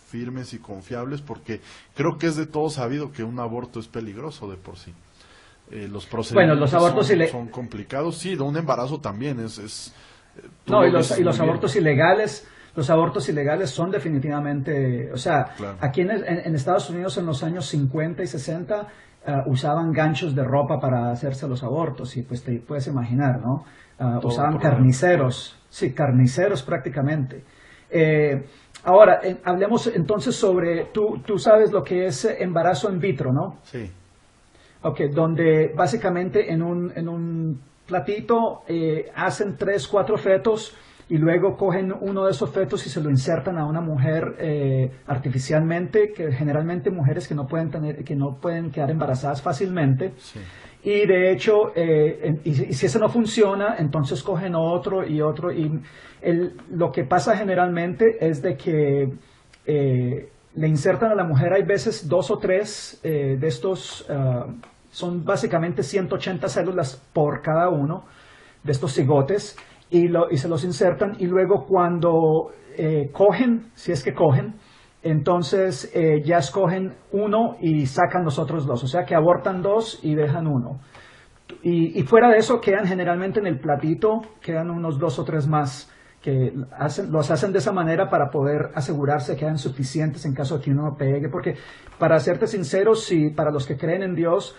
C: firmes y confiables, porque creo que es de todo sabido que un aborto es peligroso de por sí. Los procedimientos
B: los abortos
C: son complicados, sí, de un embarazo también es
B: los abortos ilegales. Los abortos ilegales son definitivamente, o sea, claro. Aquí en Estados Unidos en los años 50 y 60 usaban ganchos de ropa para hacerse los abortos, y pues te puedes imaginar, ¿no? Usaban carniceros, sí, carniceros prácticamente. Ahora, hablemos entonces sobre, tú sabes lo que es embarazo in vitro, ¿no?
C: Sí.
B: Ok, donde básicamente en un platito hacen 3, 4 fetos y luego cogen uno de esos fetos y se lo insertan a una mujer artificialmente, que generalmente mujeres que no pueden quedar embarazadas fácilmente.
C: Sí.
B: Y de hecho, y si eso no funciona, entonces cogen otro y otro. Y lo que pasa generalmente es de que le insertan a la mujer, hay veces 2 o 3 de estos, son básicamente 180 células por cada uno de estos cigotes, y se los insertan, y luego cuando cogen, si es que cogen, entonces ya escogen uno y sacan los otros 2, o sea que abortan 2 y dejan 1. Y fuera de eso quedan generalmente en el platito, quedan unos 2 o 3 más, que los hacen de esa manera para poder asegurarse que quedan suficientes en caso de que uno pegue, porque para serte sincero, para los que creen en Dios,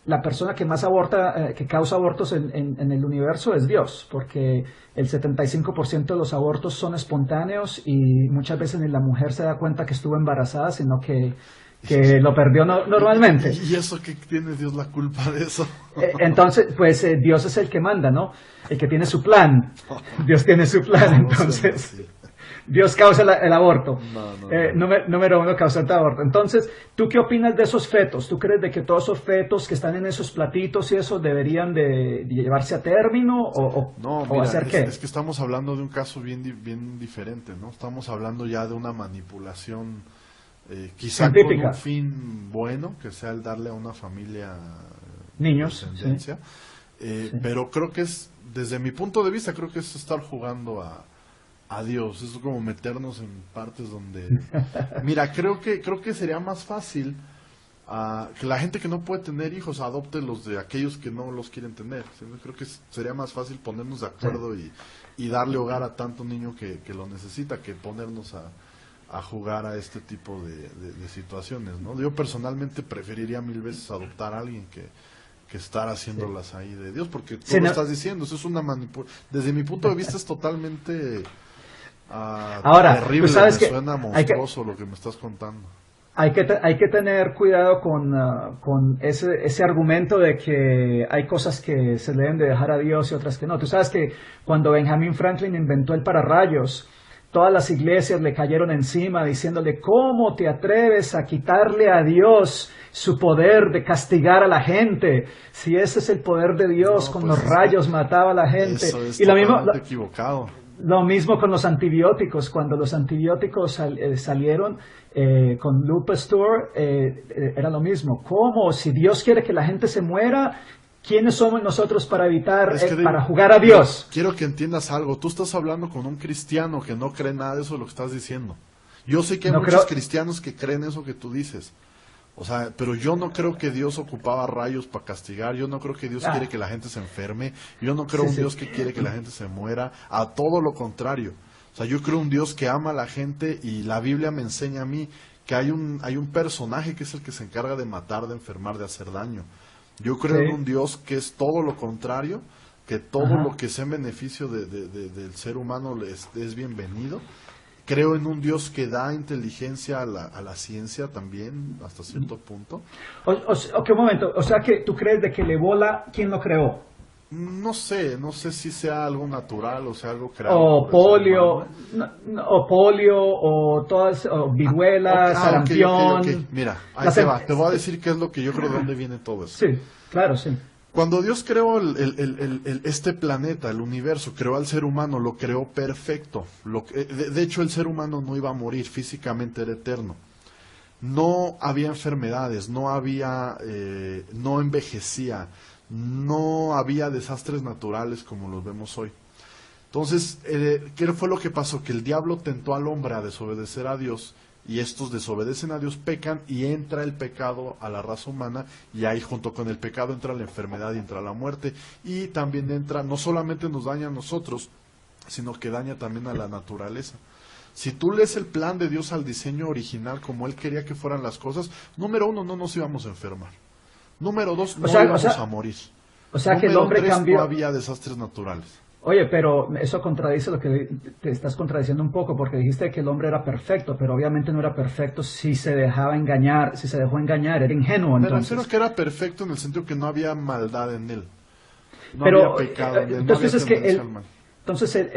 B: la persona que más aborta, que causa abortos en el universo es Dios, porque el 75% de los abortos son espontáneos y muchas veces ni la mujer se da cuenta que estuvo embarazada, sino que lo perdió normalmente.
C: ¿Y eso qué tiene Dios la culpa de eso?
B: Entonces, pues Dios es el que manda, ¿no? El que tiene su plan. Dios tiene su plan, entonces Dios causa el aborto. Número 1, causa el aborto. Entonces, ¿tú qué opinas de esos fetos? ¿Tú crees de que todos esos fetos que están en esos platitos y eso deberían de llevarse a término o hacer qué?
C: Es que estamos hablando de un caso bien diferente, ¿no? Estamos hablando ya de una manipulación quizá
B: científica,
C: con un fin bueno, que sea el darle a una familia
B: niños,
C: descendencia. Sí. Pero creo que desde mi punto de vista, creo que es estar jugando a Dios, es como meternos en partes donde mira, creo que sería más fácil que la gente que no puede tener hijos adopte los de aquellos que no los quieren tener. Creo que sería más fácil ponernos de acuerdo y darle hogar a tanto niño que lo necesita, que ponernos a jugar a este tipo de situaciones, ¿no? Yo personalmente preferiría 1000 veces adoptar a alguien que estar haciéndolas ahí de Dios, porque tú lo estás diciendo, eso es una manipulación. Desde mi punto de vista es totalmente
B: ahora,
C: terrible,
B: ¿sabes
C: me suena monstruoso lo que me estás contando.
B: Hay que tener cuidado con ese argumento de que hay cosas que se deben de dejar a Dios y otras que no. Tú sabes que cuando Benjamin Franklin inventó el pararrayos, todas las iglesias le cayeron encima diciéndole, ¿cómo te atreves a quitarle a Dios su poder de castigar a la gente? Si ese es el poder de Dios,
C: No,
B: con
C: pues
B: los rayos mataba a la gente.
C: Eso es
B: Y
C: totalmente equivocado.
B: lo mismo con los antibióticos. Cuando los antibióticos salieron con Lou Pasteur, era lo mismo. ¿Cómo? Si Dios quiere que la gente se muera, ¿quiénes somos nosotros para evitar, para jugar a Dios?
C: Quiero que entiendas algo. Tú estás hablando con un cristiano que no cree nada de eso lo que estás diciendo. Yo sé que hay muchos cristianos que creen eso que tú dices. O sea, pero yo no creo que Dios ocupaba rayos para castigar. Yo no creo que Dios quiere que la gente se enferme. Yo no creo un Dios que quiere que la gente se muera. A todo lo contrario. O sea, yo creo un Dios que ama a la gente, y la Biblia me enseña a mí que hay un personaje que es el que se encarga de matar, de enfermar, de hacer daño. Yo creo en un Dios que es todo lo contrario, que todo lo que sea en beneficio del ser humano es bienvenido. Creo en un Dios que da inteligencia a la ciencia también, hasta cierto punto.
B: Ok, un momento. O sea, que tú crees de que el ébola, ¿quién lo creó?
C: No sé si sea algo natural o sea algo creado.
B: O polio, o todas, o viruela, sarampión.
C: Okay. Mira, ahí te va. Te voy a decir qué es lo que yo creo de dónde viene todo eso.
B: Sí, claro, sí.
C: Cuando Dios creó este planeta, el universo, creó al ser humano, lo creó perfecto. De hecho, el ser humano no iba a morir, físicamente era eterno. No había enfermedades, no envejecía, no había desastres naturales como los vemos hoy. Entonces, ¿qué fue lo que pasó? Que el diablo tentó al hombre a desobedecer a Dios, y estos desobedecen a Dios, pecan, y entra el pecado a la raza humana, y ahí junto con el pecado entra la enfermedad y entra la muerte, y también entra, no solamente nos daña a nosotros, sino que daña también a la naturaleza. Si tú lees el plan de Dios al diseño original, como Él quería que fueran las cosas, número 1, no nos íbamos a enfermar. Número 2, no íbamos a morir.
B: O sea, que el hombre
C: 3,
B: cambió.
C: no había desastres naturales.
B: Oye, pero eso contradice lo que te estás contradiciendo un poco, porque dijiste que el hombre era perfecto, pero obviamente no era perfecto si se dejaba engañar, si se dejó engañar, era ingenuo.
C: Me refiero a que era perfecto en el sentido que no había maldad en él. No
B: pero,
C: había pecado en él,
B: entonces
C: no había
B: es que
C: al mal.
B: Entonces,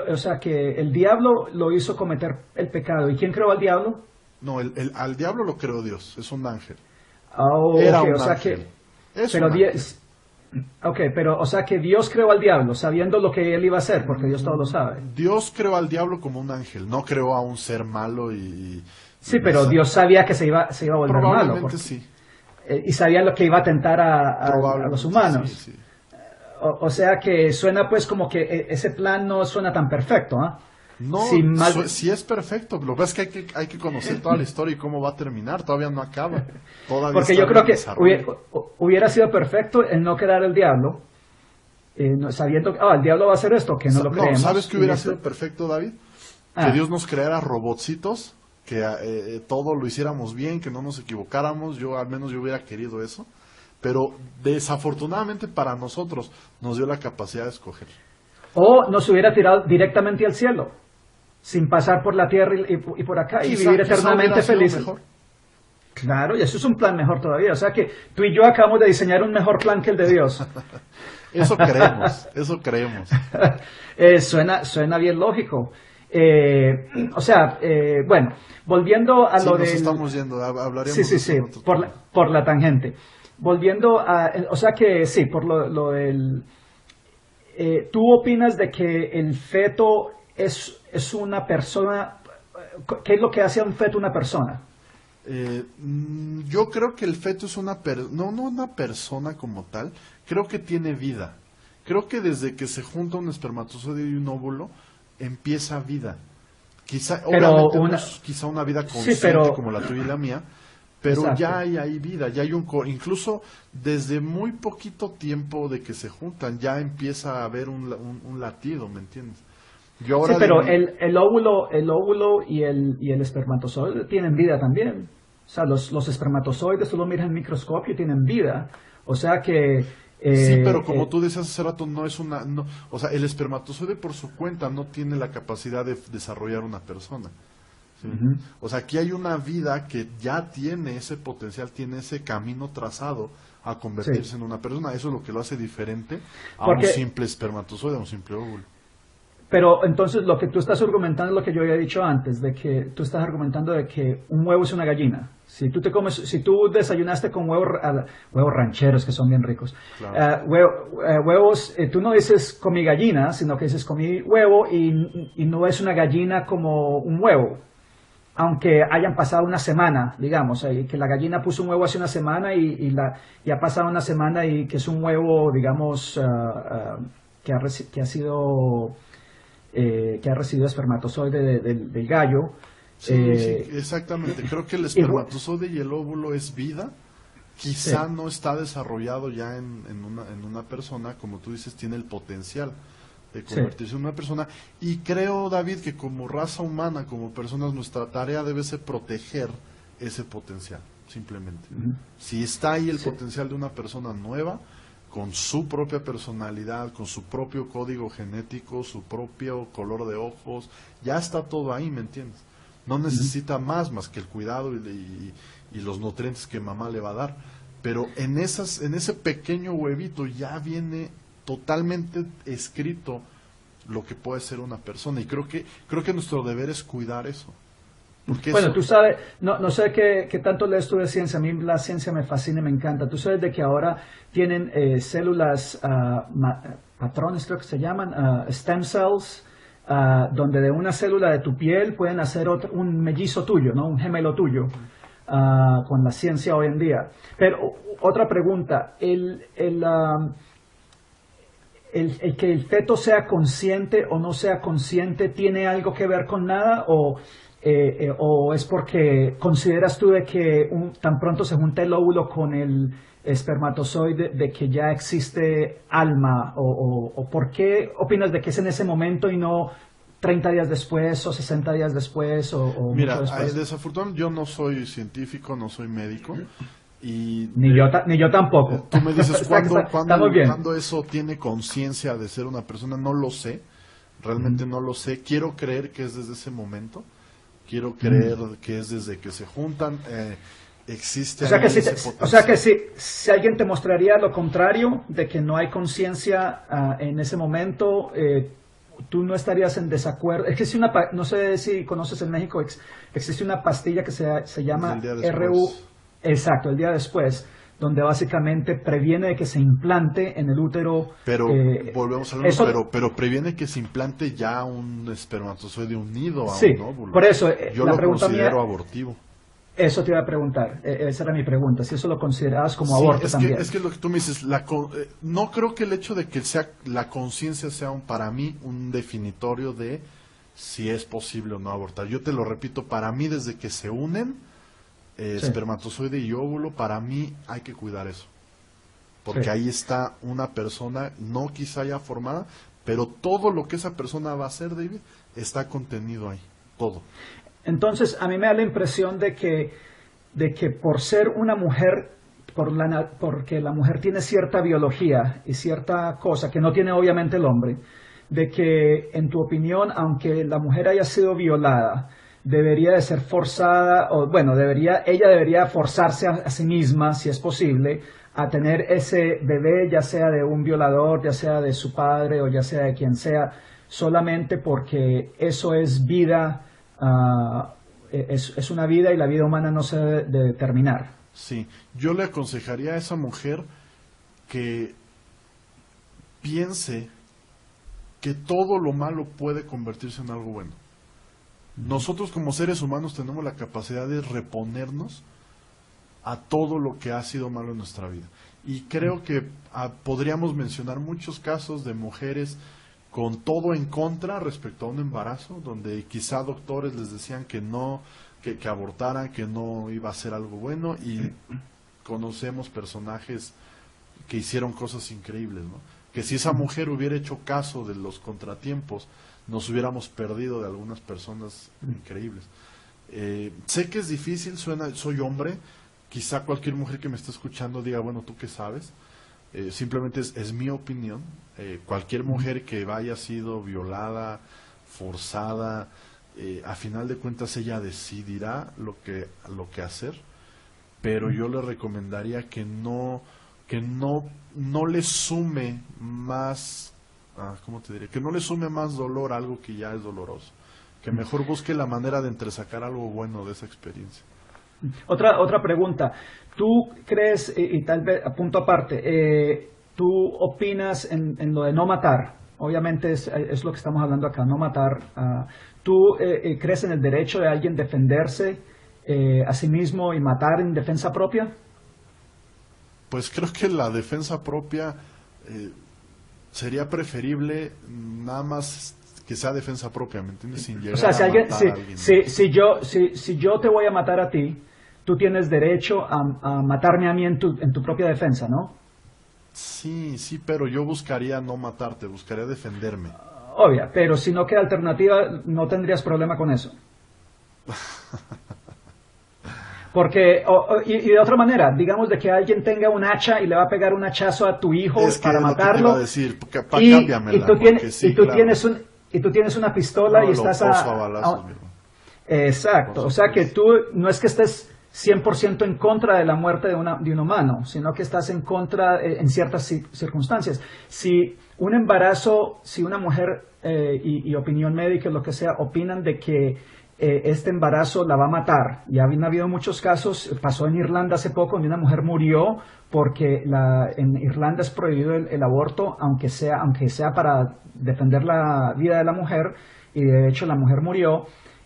B: o sea, que el diablo lo hizo cometer el pecado. ¿Y quién creó al diablo?
C: No, al diablo lo creó Dios, es un ángel.
B: Oh,
C: era
B: okay,
C: un
B: o sea
C: ángel.
B: Pero o sea que Dios creó al diablo sabiendo lo que él iba a hacer, porque Dios todo lo sabe.
C: Dios creó al diablo como un ángel, no creó a un ser malo
B: Sí, pero Dios sabía que se iba a volver malo.
C: Probablemente sí.
B: Y sabía lo que iba a tentar a los humanos.
C: Sí.
B: O sea que suena pues como que ese plan no suena tan perfecto, ¿ah?
C: No, sí es perfecto. Lo que pasa es que hay que conocer toda la historia y cómo va a terminar. Todavía no acaba.
B: Porque yo creo que hubiera sido perfecto el no crear el diablo, sabiendo que el diablo va a hacer esto, que no lo creemos.
C: ¿Sabes qué hubiera sido perfecto, David? Que Dios nos creara robotcitos, que todo lo hiciéramos bien, que no nos equivocáramos. Al menos yo hubiera querido eso. Pero desafortunadamente para nosotros nos dio la capacidad de escoger. O
B: nos hubiera tirado directamente al cielo, sin pasar por la tierra y por acá, y vivir eternamente felices. Claro, y eso es un plan mejor todavía. O sea que tú y yo acabamos de diseñar un mejor plan que el de Dios.
C: Eso creemos.
B: Suena bien lógico. Bueno, volviendo a lo de...
C: nos estamos yendo, hablaríamos
B: Sí, por la tangente. Volviendo a... O sea que sí, por lo del... ¿Tú opinas de que el feto es una persona? ¿Qué es lo que hace a un feto una persona?
C: Yo creo que el feto es no una persona como tal, creo que tiene vida. Creo que desde que se junta un espermatozoide y un óvulo, empieza vida. Quizá una vida consciente como la tuya y la mía, pero exacto. Ya hay vida, ya hay incluso desde muy poquito tiempo de que se juntan, ya empieza a haber un latido, ¿me entiendes?
B: Pero el óvulo y el espermatozoide tienen vida también. O sea, los espermatozoides, tú lo miras en microscopio y tienen vida. O sea que...
C: sí, pero como tú decías hace rato, o sea, el espermatozoide por su cuenta no tiene la capacidad de desarrollar una persona. ¿sí? O sea, aquí hay una vida que ya tiene ese potencial, tiene ese camino trazado a convertirse en una persona. Eso es lo que lo hace diferente a un simple espermatozoide, a un simple óvulo.
B: Pero entonces lo que tú estás argumentando es lo que yo había dicho antes, de que tú estás argumentando de que un huevo es una gallina. Si tú desayunaste con huevos rancheros que son bien ricos,
C: Claro.
B: huevos, tú no dices comí gallina, sino que dices comí huevo y no es una gallina como un huevo. Aunque hayan pasado una semana, digamos, que la gallina puso un huevo hace una semana y ha pasado una semana y que es un huevo, digamos, que ha recibido espermatozoide del gallo.
C: Sí, exactamente. Creo que el espermatozoide y el óvulo es vida. Quizá no está desarrollado ya en una persona, como tú dices, tiene el potencial de convertirse en una persona. Y creo, David, que como raza humana, como personas, nuestra tarea debe ser proteger ese potencial, simplemente. Si está ahí el potencial de una persona nueva, con su propia personalidad, con su propio código genético, su propio color de ojos, ya está todo ahí, ¿me entiendes? No necesita más que el cuidado y los nutrientes que mamá le va a dar. Pero en ese pequeño huevito ya viene totalmente escrito lo que puede ser una persona. Y creo que nuestro deber es cuidar eso.
B: Bueno, tú sabes, no sé qué tanto lees tú de ciencia, a mí la ciencia me fascina y me encanta. Tú sabes de que ahora tienen células, patrones creo que se llaman, stem cells, donde de una célula de tu piel pueden hacer un mellizo tuyo, ¿no? Un gemelo tuyo, con la ciencia hoy en día. Pero otra pregunta, el que el feto sea consciente o no sea consciente, ¿tiene algo que ver con nada? ¿O es porque consideras tú de que tan pronto se junta el óvulo con el espermatozoide de que ya existe alma? ¿O por qué opinas de que es en ese momento y no 30 días después o 60 días después o
C: Mira,
B: mucho después?
C: desafortunadamente yo no soy científico, no soy médico. Y
B: Ni yo tampoco.
C: tú me dices
B: Estamos bien.
C: cuándo eso tiene conciencia de ser una persona, no lo sé, realmente no lo sé. Quiero creer que es desde ese momento, quiero creer que es desde que se juntan, existe
B: O
C: ese potencial.
B: sea que si alguien te mostraría lo contrario, de que no hay conciencia en ese momento, tú no estarías en desacuerdo. Es que si no sé si conoces en México, existe una pastilla que se llama
C: El día después.
B: RU. Exacto, el día después, donde básicamente previene de que se implante en el útero.
C: Pero volvemos a lo pero previene que se implante ya un espermatozoide unido a un óvulo.
B: Por eso
C: yo
B: la
C: lo
B: pregunta
C: considero
B: mía,
C: abortivo.
B: eso te iba a preguntar, esa era mi pregunta, si eso lo considerabas como aborto también.
C: Es que lo que tú me dices, no creo que el hecho de que la conciencia sea para mí un definitorio de si es posible o no abortar. Yo te lo repito, para mí desde que se unen espermatozoide y óvulo, para mí hay que cuidar eso. Porque ahí está una persona, no quizá ya formada, pero todo lo que esa persona va a hacer, David, está contenido ahí, todo.
B: Entonces, a mí me da la impresión de que por ser una mujer, porque la mujer tiene cierta biología y cierta cosa que no tiene obviamente el hombre, de que en tu opinión, aunque la mujer haya sido violada, debería de ser forzada, o bueno, ella debería forzarse a sí misma, si es posible, a tener ese bebé, ya sea de un violador, ya sea de su padre o ya sea de quien sea, solamente porque eso es vida, es una vida y la vida humana no se debe de terminar.
C: Sí, yo le aconsejaría a esa mujer que piense que todo lo malo puede convertirse en algo bueno. Nosotros como seres humanos tenemos la capacidad de reponernos a todo lo que ha sido malo en nuestra vida. Y creo que podríamos mencionar muchos casos de mujeres con todo en contra respecto a un embarazo, donde quizá doctores les decían que no, que abortaran, que no iba a ser algo bueno, y conocemos personajes que hicieron cosas increíbles, ¿no? Que si esa mujer hubiera hecho caso de los contratiempos, nos hubiéramos perdido de algunas personas increíbles. Sé que es difícil, soy hombre, quizá cualquier mujer que me esté escuchando diga, bueno, ¿tú qué sabes? Simplemente es mi opinión. Cualquier mujer que haya sido violada, forzada, a final de cuentas ella decidirá lo que hacer, pero yo le recomendaría que no le sume más, ¿cómo te diré? Que no le sume más dolor a algo que ya es doloroso, que mejor busque la manera de entresacar algo bueno de esa experiencia.
B: Otra pregunta. ¿Tú crees, y tal vez, a punto aparte, tú opinas en lo de no matar? Obviamente es lo que estamos hablando acá, no matar. ¿Tú crees en el derecho de alguien defenderse a sí mismo y matar en defensa propia?
C: Pues creo que la defensa propia sería preferible nada más que sea defensa propia, ¿me entiendes? Sin llegar
B: o sea, si
C: a
B: alguien,
C: matar a alguien.
B: si yo te voy a matar a ti, tú tienes derecho a matarme a mí en tu propia defensa, ¿no?
C: Sí, pero yo buscaría no matarte, buscaría defenderme.
B: Obvia, pero si no queda alternativa, no tendrías problema con eso. Porque, y de otra manera, digamos de que alguien tenga un hacha y le va a pegar un hachazo a tu hijo para matarlo.
C: Te iba a decir,
B: y tú tienes una pistola y estás
C: a balazos,
B: exacto, o sea que tú no es que estés 100% en contra de la muerte de un humano, sino que estás en contra en ciertas circunstancias. Si un embarazo, si una mujer y opinión médica, lo que sea, opinan de que este embarazo la va a matar, ya han habido muchos casos, pasó en Irlanda hace poco, donde una mujer murió porque en Irlanda es prohibido el aborto, aunque sea para defender la vida de la mujer, y de hecho la mujer murió.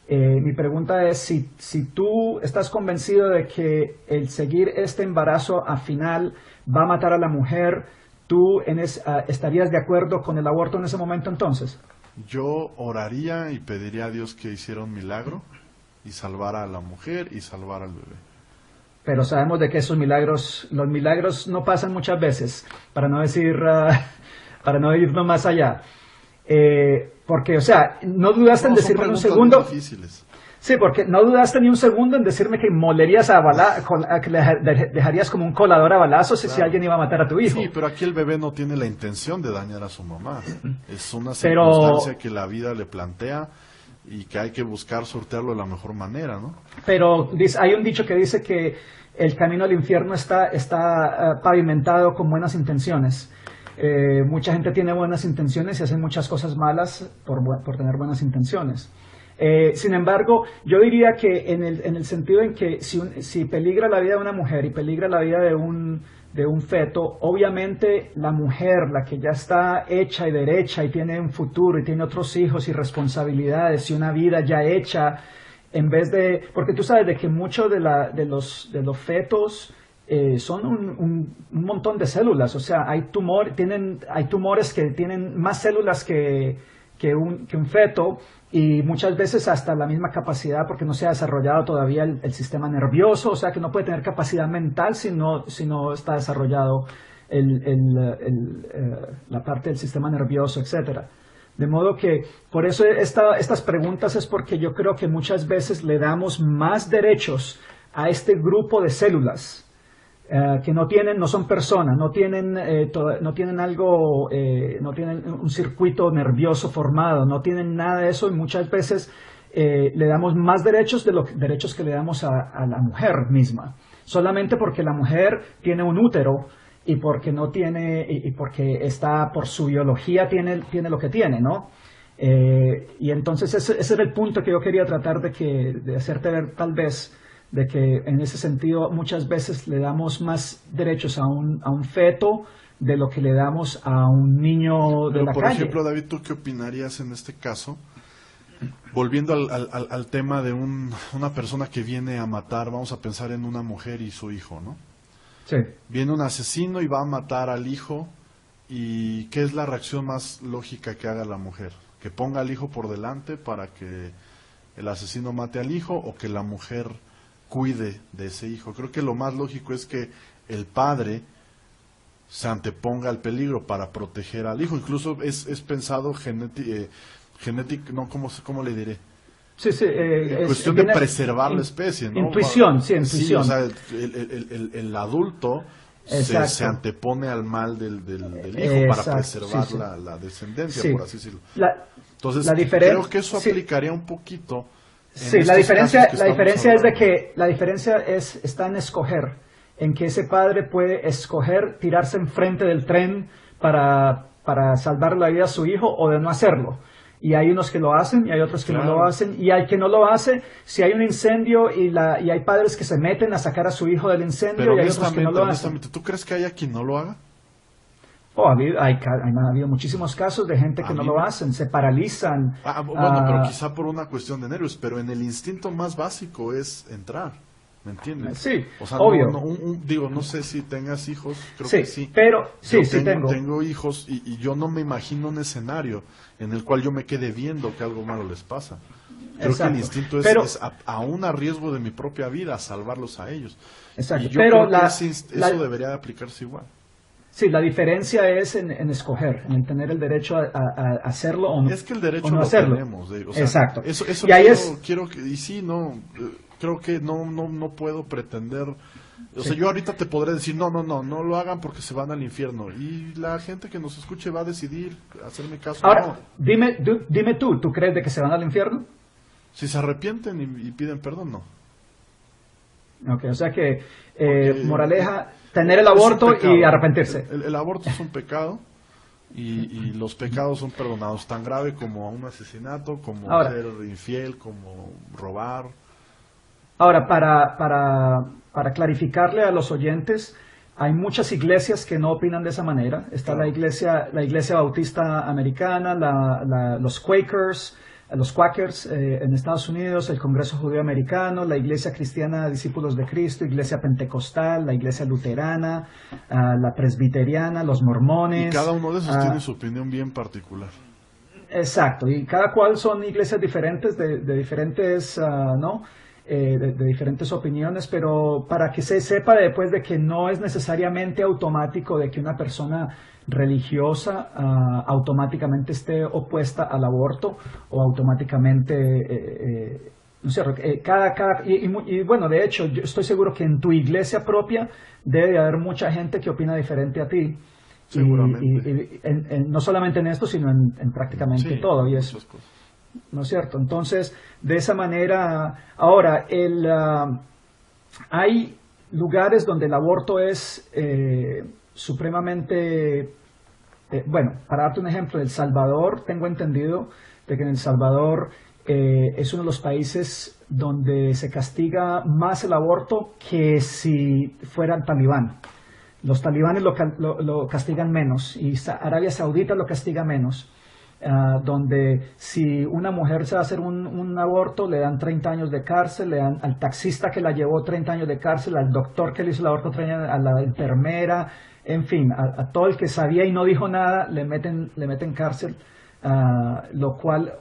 B: Mi pregunta es si tú estás convencido de que el seguir este embarazo al final va a matar a la mujer, ¿tú estarías de acuerdo con el aborto en ese momento entonces?
C: Yo oraría y pediría a Dios que hiciera un milagro y salvara a la mujer y salvara al bebé.
B: Pero sabemos de que los milagros no pasan muchas veces, para no irnos más allá. Porque, o sea, no dudaste en decirme en un segundo.
C: Difíciles.
B: Sí, porque no dudaste ni un segundo en decirme que molerías que le dejarías como un colador a balazos si alguien iba a matar a tu hijo.
C: Sí, pero aquí el bebé no tiene la intención de dañar a su mamá. Es una circunstancia que la vida le plantea y que hay que buscar sortearlo de la mejor manera, ¿no?
B: Pero hay un dicho que dice que el camino al infierno está pavimentado con buenas intenciones. Mucha gente tiene buenas intenciones y hace muchas cosas malas por tener buenas intenciones. Sin embargo, yo diría que en el sentido en que si peligra la vida de una mujer y peligra la vida de un feto, obviamente la mujer, la que ya está hecha y derecha y tiene un futuro y tiene otros hijos y responsabilidades y una vida ya hecha, en vez de... Porque tú sabes de que muchos de los fetos son un montón de células, o sea, hay tumores que tienen más células que un feto, y muchas veces hasta la misma capacidad, porque no se ha desarrollado todavía el sistema nervioso, o sea que no puede tener capacidad mental si no está desarrollado la parte del sistema nervioso, etcétera. De modo que por eso estas preguntas es porque yo creo que muchas veces le damos más derechos a este grupo de células que no son personas, no tienen un circuito nervioso formado, no tienen nada de eso, y muchas veces le damos más derechos de los derechos que le damos a la mujer misma, solamente porque la mujer tiene un útero y porque porque está por su biología tiene lo que tiene, ¿no? Y entonces ese era el punto que yo quería tratar de hacerte ver, tal vez, de que en ese sentido muchas veces le damos más derechos a un feto de lo que le damos a un niño de la calle.
C: Por ejemplo, David, ¿tú qué opinarías en este caso? Volviendo al tema de una persona que viene a matar, vamos a pensar en una mujer y su hijo, ¿no?
B: Sí.
C: Viene un asesino y va a matar al hijo, ¿y qué es la reacción más lógica que haga la mujer? ¿Que ponga al hijo por delante para que el asesino mate al hijo, o que la mujer cuide de ese hijo? Creo que lo más lógico es que el padre se anteponga al peligro para proteger al hijo. Incluso es pensado genético, no, ¿cómo le diré?
B: Sí,
C: cuestión de preservar la especie, ¿no?
B: Intuición.
C: Sí, o sea, el adulto se antepone al mal del hijo para preservar
B: sí.
C: la descendencia,
B: Sí.
C: por así decirlo. Entonces, creo que eso
B: sí.
C: aplicaría un poquito.
B: Sí, la diferencia es de que la diferencia está en escoger, en que ese padre puede escoger tirarse enfrente del tren para salvar la vida a su hijo o de no hacerlo. Y hay unos que lo hacen y hay otros que no lo hacen. Y hay que no lo hace, si hay un incendio y hay padres que se meten a sacar a su hijo del incendio.
C: Pero
B: y hay otros que no lo hacen.
C: ¿Tú crees que haya quien no lo haga?
B: Ha habido muchísimos casos de gente que no lo hacen, se paralizan.
C: Bueno, pero quizá por una cuestión de nervios, pero en el instinto más básico es entrar, ¿me entiendes?
B: Sí,
C: o sea,
B: obvio.
C: No sé si tengas hijos, creo
B: sí,
C: que sí.
B: Pero sí,
C: tengo. Tengo hijos y yo no me imagino un escenario en el cual yo me quede viendo que algo malo les pasa. Creo que el instinto es aún a riesgo de mi propia vida, salvarlos a ellos.
B: Exacto.
C: Y yo creo que eso debería de aplicarse igual.
B: Sí, la diferencia es en escoger, en tener el derecho a hacerlo o no.
C: Es que el derecho
B: no
C: lo
B: hacerlo.
C: tenemos. O sea,
B: exacto.
C: Eso
B: y ahí
C: quiero que, y sí, creo que no puedo pretender. O sea, yo ahorita te podré decir, no lo hagan porque se van al infierno. Y la gente que nos escuche va a decidir hacerme caso.
B: Ahora, dime ¿tú crees de que se van al infierno?
C: Si se arrepienten y piden perdón, no.
B: Ok, o sea que, moraleja, tener el aborto y arrepentirse.
C: El aborto es un pecado y los pecados son perdonados, tan grave como un asesinato, como ser infiel, como robar.
B: Ahora, para clarificarle a los oyentes, hay muchas iglesias que no opinan de esa manera. Está la iglesia bautista americana, los Quakers, los Quakers en Estados Unidos, el Congreso Judío Americano, la Iglesia Cristiana Discípulos de Cristo, Iglesia Pentecostal, la Iglesia Luterana, la Presbiteriana, los Mormones.
C: Y cada uno de esos tiene su opinión bien particular.
B: Exacto, y cada cual son iglesias diferentes, de diferentes, de diferentes opiniones, pero para que se sepa después de que no es necesariamente automático de que una persona religiosa automáticamente esté opuesta al aborto o automáticamente no sé, y bueno, de hecho yo estoy seguro que en tu iglesia propia debe de haber mucha gente que opina diferente a ti.
C: Seguramente.
B: No solamente en esto, sino en prácticamente todo, y eso, ¿no es cierto? Entonces, de esa manera, ahora, hay lugares donde el aborto es supremamente, bueno, para darte un ejemplo, El Salvador, tengo entendido de que en El Salvador es uno de los países donde se castiga más el aborto que si fuera el talibán. Los talibanes lo castigan menos y Arabia Saudita lo castiga menos. Donde si una mujer se va a hacer un aborto le dan 30 años de cárcel, le dan al taxista que la llevó 30 años de cárcel, al doctor que le hizo el aborto 30 años, a la enfermera, en fin, a todo el que sabía y no dijo nada le meten cárcel. Lo cual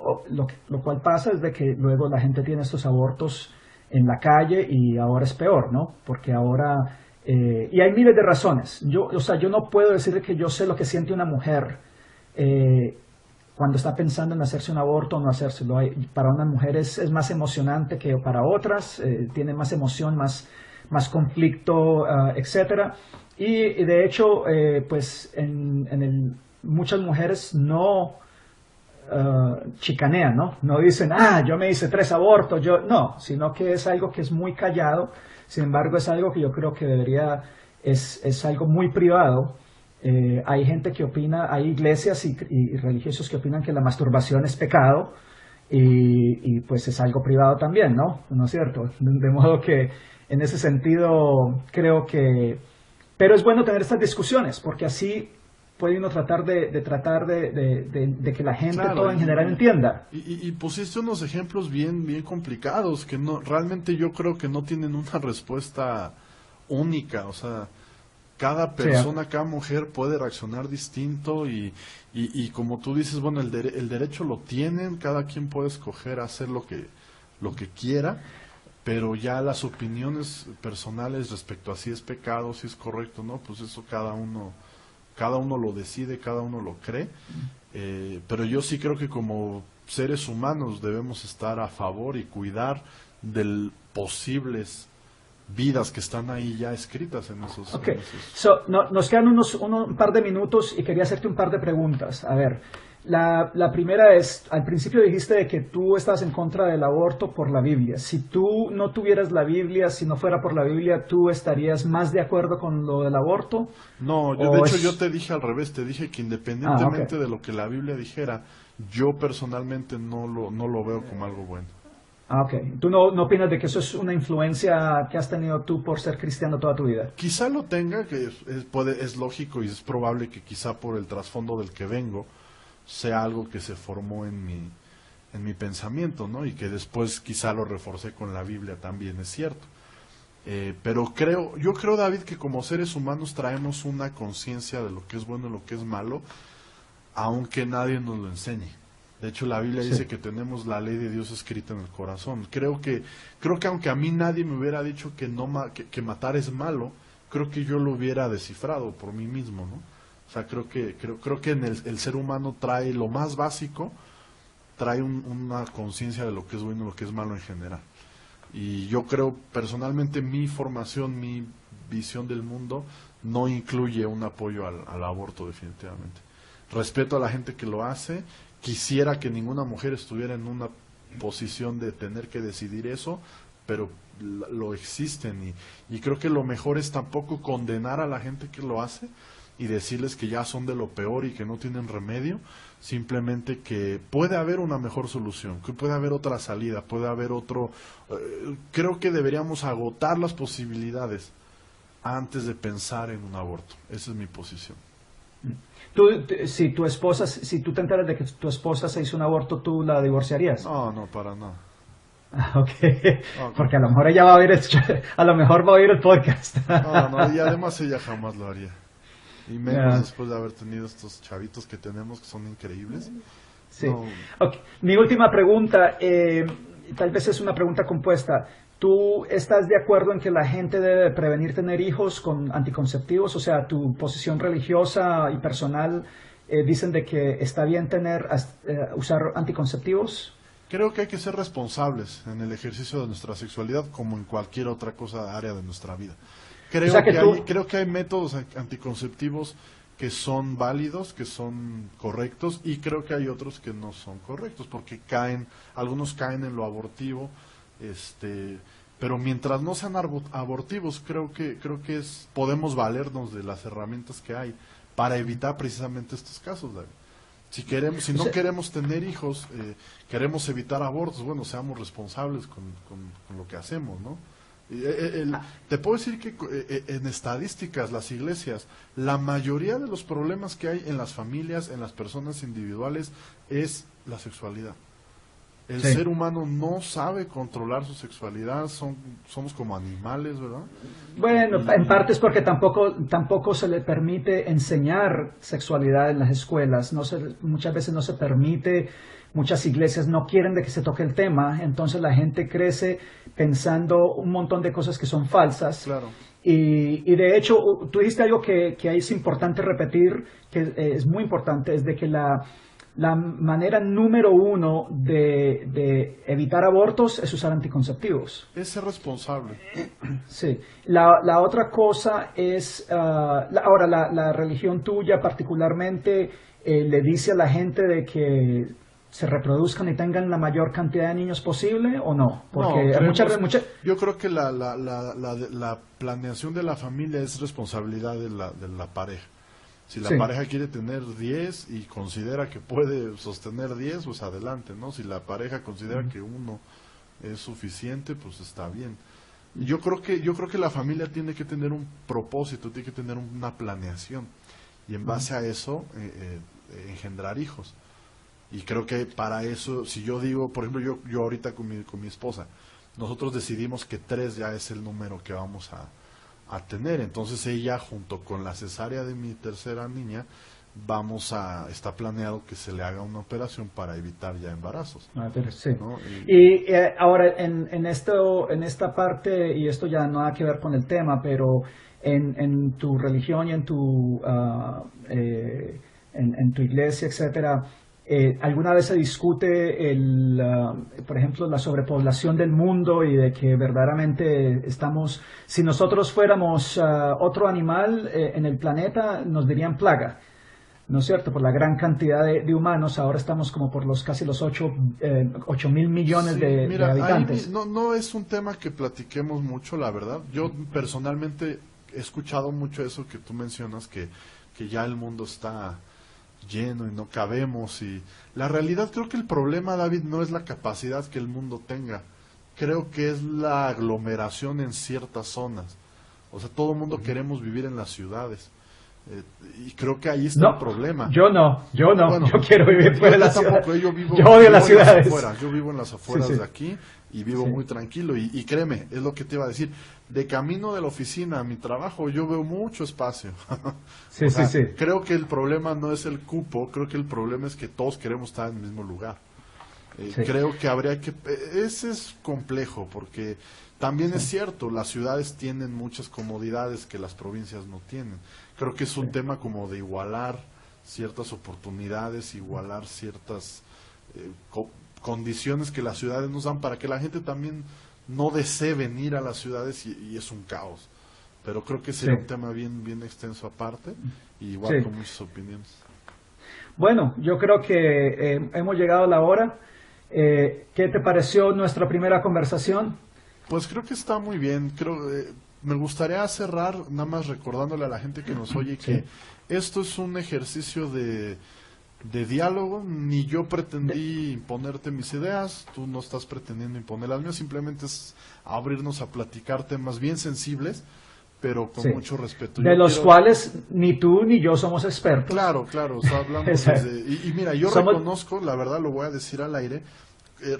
B: pasa es de que luego la gente tiene estos abortos en la calle y ahora es peor, ¿no? Porque ahora y hay miles de razones. Yo no puedo decirle que yo sé lo que siente una mujer cuando está pensando en hacerse un aborto o no hacérselo. Para unas mujeres es más emocionante que para otras, tiene más emoción, más conflicto, etcétera. Y de hecho, pues muchas mujeres no chicanean, ¿no? No dicen, yo me hice 3 abortos, no, sino que es algo que es muy callado. Sin embargo, es algo que yo creo que es algo muy privado. Hay gente que opina, hay iglesias y religiosos que opinan que la masturbación es pecado y pues es algo privado también, ¿no? ¿No es cierto? De modo que en ese sentido creo que... Pero es bueno tener estas discusiones porque así puede uno tratar de que la gente toda en general entienda.
C: Y pusiste unos ejemplos bien complicados que realmente yo creo que no tienen una respuesta única, o sea... Cada persona, cada mujer puede reaccionar distinto y como tú dices, bueno, el derecho lo tienen, cada quien puede escoger hacer lo que quiera, pero ya las opiniones personales respecto a si es pecado, si es correcto, ¿no? Pues eso cada uno lo decide, cada uno lo cree, pero yo sí creo que como seres humanos debemos estar a favor y cuidar de posibles vidas que están ahí ya escritas en esos...
B: Ok,
C: en esos-
B: nos quedan un par de minutos y quería hacerte un par de preguntas. A ver, la primera es, al principio dijiste de que tú estás en contra del aborto por la Biblia. Si tú no tuvieras la Biblia, si no fuera por la Biblia, ¿tú estarías más de acuerdo con lo del aborto?
C: No, de hecho yo te dije al revés, te dije que independientemente
B: ok.
C: de lo que la Biblia dijera, yo personalmente no lo veo como algo bueno.
B: Ok. ¿Tú no opinas de que eso es una influencia que has tenido tú por ser cristiano toda tu vida?
C: Quizá lo tenga, que es lógico y es probable que quizá por el trasfondo del que vengo sea algo que se formó en mi pensamiento, ¿no? Y que después quizá lo reforcé con la Biblia también, es cierto. Pero yo creo, David, que como seres humanos traemos una conciencia de lo que es bueno y lo que es malo, aunque nadie nos lo enseñe. De hecho, la Biblia dice que tenemos la ley de Dios escrita en el corazón. Creo que aunque a mí nadie me hubiera dicho que matar es malo, creo que yo lo hubiera descifrado por mí mismo, ¿no? O sea, creo que en el ser humano trae lo más básico, trae una conciencia de lo que es bueno y lo que es malo en general. Y yo creo, personalmente, mi formación, mi visión del mundo, no incluye un apoyo al aborto, definitivamente. Respeto a la gente que lo hace, quisiera que ninguna mujer estuviera en una posición de tener que decidir eso, pero lo existen y creo que lo mejor es tampoco condenar a la gente que lo hace y decirles que ya son de lo peor y que no tienen remedio, simplemente que puede haber una mejor solución, que puede haber otra salida, puede haber otro... creo que deberíamos agotar las posibilidades antes de pensar en un aborto. Esa es mi posición.
B: Si tú te enteras de que tu esposa se hizo un aborto, ¿tú la divorciarías?
C: No, para nada.
B: Ok,
C: No,
B: porque a lo mejor ella va a oír a lo mejor va a oír el podcast.
C: no, y además ella jamás lo haría. Y menos
B: Ya.
C: después de haber tenido estos chavitos que tenemos que son increíbles.
B: Sí.
C: No,
B: Ok. Mi última pregunta, tal vez es una pregunta compuesta. ¿Tú estás de acuerdo en que la gente debe prevenir tener hijos con anticonceptivos? O sea, tu posición religiosa y personal dicen de que está bien usar anticonceptivos.
C: creo que hay que ser responsables en el ejercicio de nuestra sexualidad como en cualquier otra área de nuestra vida.
B: O sea que
C: Creo que hay métodos anticonceptivos que son válidos, que son correctos, y creo que hay otros que no son correctos, porque algunos caen en lo abortivo, pero mientras no sean abortivos, creo que podemos valernos de las herramientas que hay para evitar precisamente estos casos, David. Si no queremos tener hijos, queremos evitar abortos, bueno, seamos responsables con lo que hacemos, ¿no? Te puedo decir que en estadísticas, las iglesias, la mayoría de los problemas que hay en las familias, en las personas individuales, es la sexualidad. El
B: Sí.
C: ser humano no sabe controlar su sexualidad, somos como animales, ¿verdad?
B: Bueno, en parte es porque tampoco se le permite enseñar sexualidad en las escuelas. Muchas veces no se permite, muchas iglesias no quieren de que se toque el tema, entonces la gente crece pensando un montón de cosas que son falsas.
C: Claro.
B: Y de hecho, tú dijiste algo que es importante repetir, que es muy importante, es de que la manera número uno de evitar abortos es usar anticonceptivos.
C: Es ser responsable.
B: Sí. La otra cosa es, ahora la religión tuya particularmente le dice a la gente de que se reproduzcan y tengan la mayor cantidad de niños posible o no? Porque
C: yo creo que la planeación de la familia es responsabilidad de la pareja. Si la
B: Sí.
C: pareja quiere tener 10 y considera que puede sostener 10, pues adelante, ¿no? Si la pareja considera que uno es suficiente, pues está bien. Yo creo que la familia tiene que tener un propósito, tiene que tener una planeación y en base a eso engendrar hijos. Y creo que para eso, si yo digo, por ejemplo, yo ahorita con mi esposa, nosotros decidimos que 3 ya es el número que vamos a tener. Entonces ella, junto con la cesárea de mi tercera niña, está planeado que se le haga una operación para evitar ya embarazos.
B: Sí.
C: ¿No?
B: Y ahora en esta parte, y esto ya nada que ver con el tema, pero en tu religión y en tu iglesia, etcétera, ¿Alguna vez se discute, por ejemplo, la sobrepoblación del mundo y de que verdaderamente si nosotros fuéramos otro animal en el planeta, nos dirían plaga? ¿No es cierto? Por la gran cantidad de humanos, ahora estamos como por casi los 8.000 millones
C: Sí,
B: de
C: mira,
B: habitantes.
C: no es un tema que platiquemos mucho, la verdad. Yo personalmente he escuchado mucho eso que tú mencionas, que ya el mundo está lleno y no cabemos. Y la realidad, creo que el problema, David, no es la capacidad que el mundo tenga. Creo que es la aglomeración en ciertas zonas. O sea, todo el mundo queremos vivir en las ciudades. Y creo que ahí está el problema.
B: Yo no,
C: Bueno,
B: yo quiero vivir fuera de las ciudades.
C: Yo
B: odio las ciudades.
C: Yo vivo en las afueras de aquí y vivo muy tranquilo. Y créeme, es lo que te iba a decir. De camino de la oficina a mi trabajo, yo veo mucho espacio.
B: Sí.
C: Creo que el problema no es el cupo, creo que el problema es que todos queremos estar en el mismo lugar. Creo que ese es complejo, porque también es cierto, las ciudades tienen muchas comodidades que las provincias no tienen. Creo que es un tema como de igualar ciertas oportunidades, igualar ciertas condiciones que las ciudades nos dan para que la gente también no desee venir a las ciudades y es un caos. Pero creo que sería un tema bien extenso aparte, y igual con muchas opiniones.
B: Bueno, yo creo que hemos llegado a la hora. ¿Qué te pareció nuestra primera conversación?
C: Pues creo que está muy bien. Me gustaría cerrar nada más recordándole a la gente que nos oye que esto es un ejercicio de diálogo. Ni yo pretendí imponerte mis ideas, tú no estás pretendiendo imponer las mías, simplemente es abrirnos a platicar temas bien sensibles, pero con mucho respeto.
B: De los cuales ni tú ni yo somos expertos.
C: Claro, o sea, hablamos desde... Y mira, yo reconozco, la verdad lo voy a decir al aire,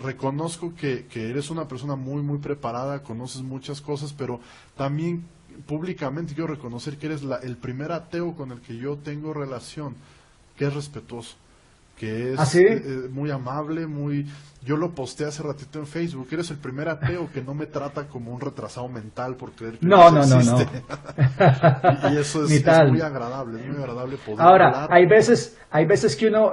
C: reconozco que eres una persona muy preparada, conoces muchas cosas, pero también públicamente quiero reconocer que eres el primer ateo con el que yo tengo relación, que es respetuoso, que es muy amable, yo lo posteé hace ratito en Facebook. Eres el primer ateo que no me trata como un retrasado mental por creer que
B: no
C: existe. Y eso es muy agradable, poder
B: Ahora,
C: hablar.
B: hay veces que uno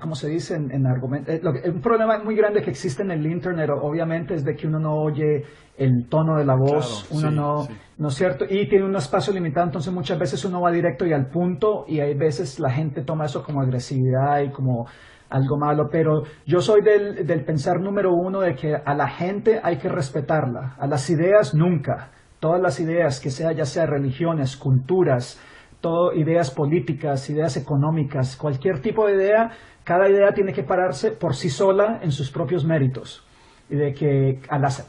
B: ¿cómo se dice? En argumento, un problema muy grande que existe en el internet, obviamente, es de que uno no oye el tono de la voz, ¿no es cierto? Y tiene un espacio limitado, entonces muchas veces uno va directo y al punto, y hay veces la gente toma eso como agresividad y como algo malo, pero yo soy del pensar número uno de que a la gente hay que respetarla, a las ideas nunca, todas las ideas, ya sea religiones, culturas, ideas políticas, ideas económicas, cualquier tipo de idea, cada idea tiene que pararse por sí sola en sus propios méritos. Y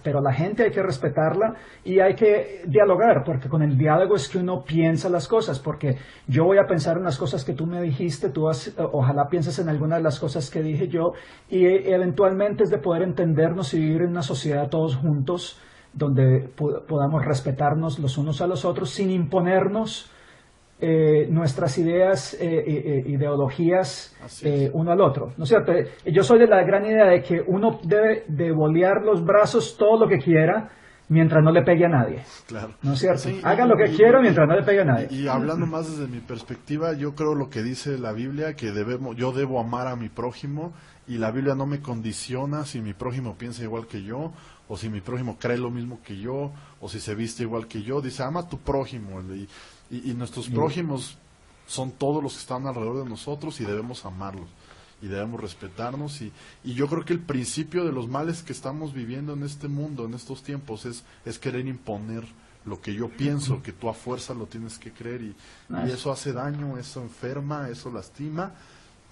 B: pero a la gente hay que respetarla y hay que dialogar, porque con el diálogo es que uno piensa las cosas, porque yo voy a pensar en las cosas que tú me dijiste, ojalá pienses en algunas de las cosas que dije yo, y eventualmente es de poder entendernos y vivir en una sociedad todos juntos, donde podamos respetarnos los unos a los otros sin imponernos nuestras ideas, ideologías uno al otro, ¿no es cierto? Yo soy de la gran idea de que uno debe de bolear los brazos todo lo que quiera mientras no le pegue a nadie,
C: claro.
B: ¿no es cierto? Haga lo que quiera mientras no le pegue a nadie.
C: Y hablando más desde mi perspectiva, yo creo lo que dice la Biblia, que yo debo amar a mi prójimo, y la Biblia no me condiciona si mi prójimo piensa igual que yo, o si mi prójimo cree lo mismo que yo, o si se viste igual que yo. Dice, ama a tu prójimo, y nuestros prójimos son todos los que están alrededor de nosotros, y debemos amarlos y debemos respetarnos, y yo creo que el principio de los males que estamos viviendo en este mundo, en estos tiempos, es querer imponer lo que yo pienso, que tú a fuerza lo tienes que creer, y eso hace daño, eso enferma, eso lastima,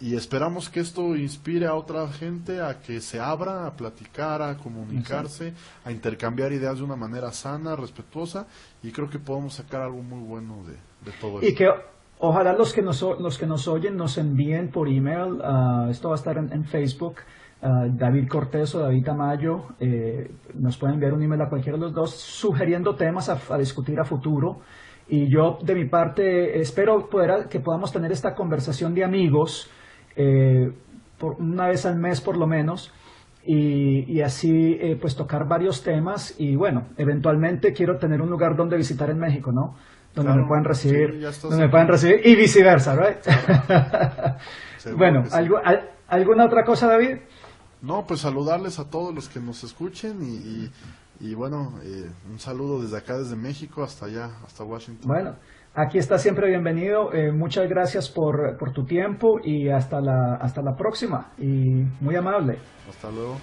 C: y esperamos que esto inspire a otra gente a que se abra, a platicar, a comunicarse, a intercambiar ideas de una manera sana, respetuosa, y creo que podemos sacar algo muy bueno de todo esto.
B: Y que ojalá los que nos oyen nos envíen por email, esto va a estar en Facebook, David Cortés o David Tamayo, nos pueden enviar un email a cualquiera de los dos sugiriendo temas a discutir a futuro, y yo de mi parte espero que podamos tener esta conversación de amigos por una vez al mes por lo menos, y así pues tocar varios temas, y bueno, eventualmente quiero tener un lugar donde visitar en México, ¿no? donde
C: Claro,
B: me puedan recibir,
C: sí, ya estás
B: donde me
C: aquí.
B: puedan recibir y viceversa, ¿right?
C: Seguro
B: Bueno,
C: que sí.
B: ¿alguna otra cosa, David?
C: No, pues saludarles a todos los que nos escuchen y bueno, un saludo desde acá, desde México hasta allá, hasta Washington.
B: Bueno, aquí está siempre bienvenido. Muchas gracias por tu tiempo y hasta la próxima. Y muy amable.
C: Hasta luego.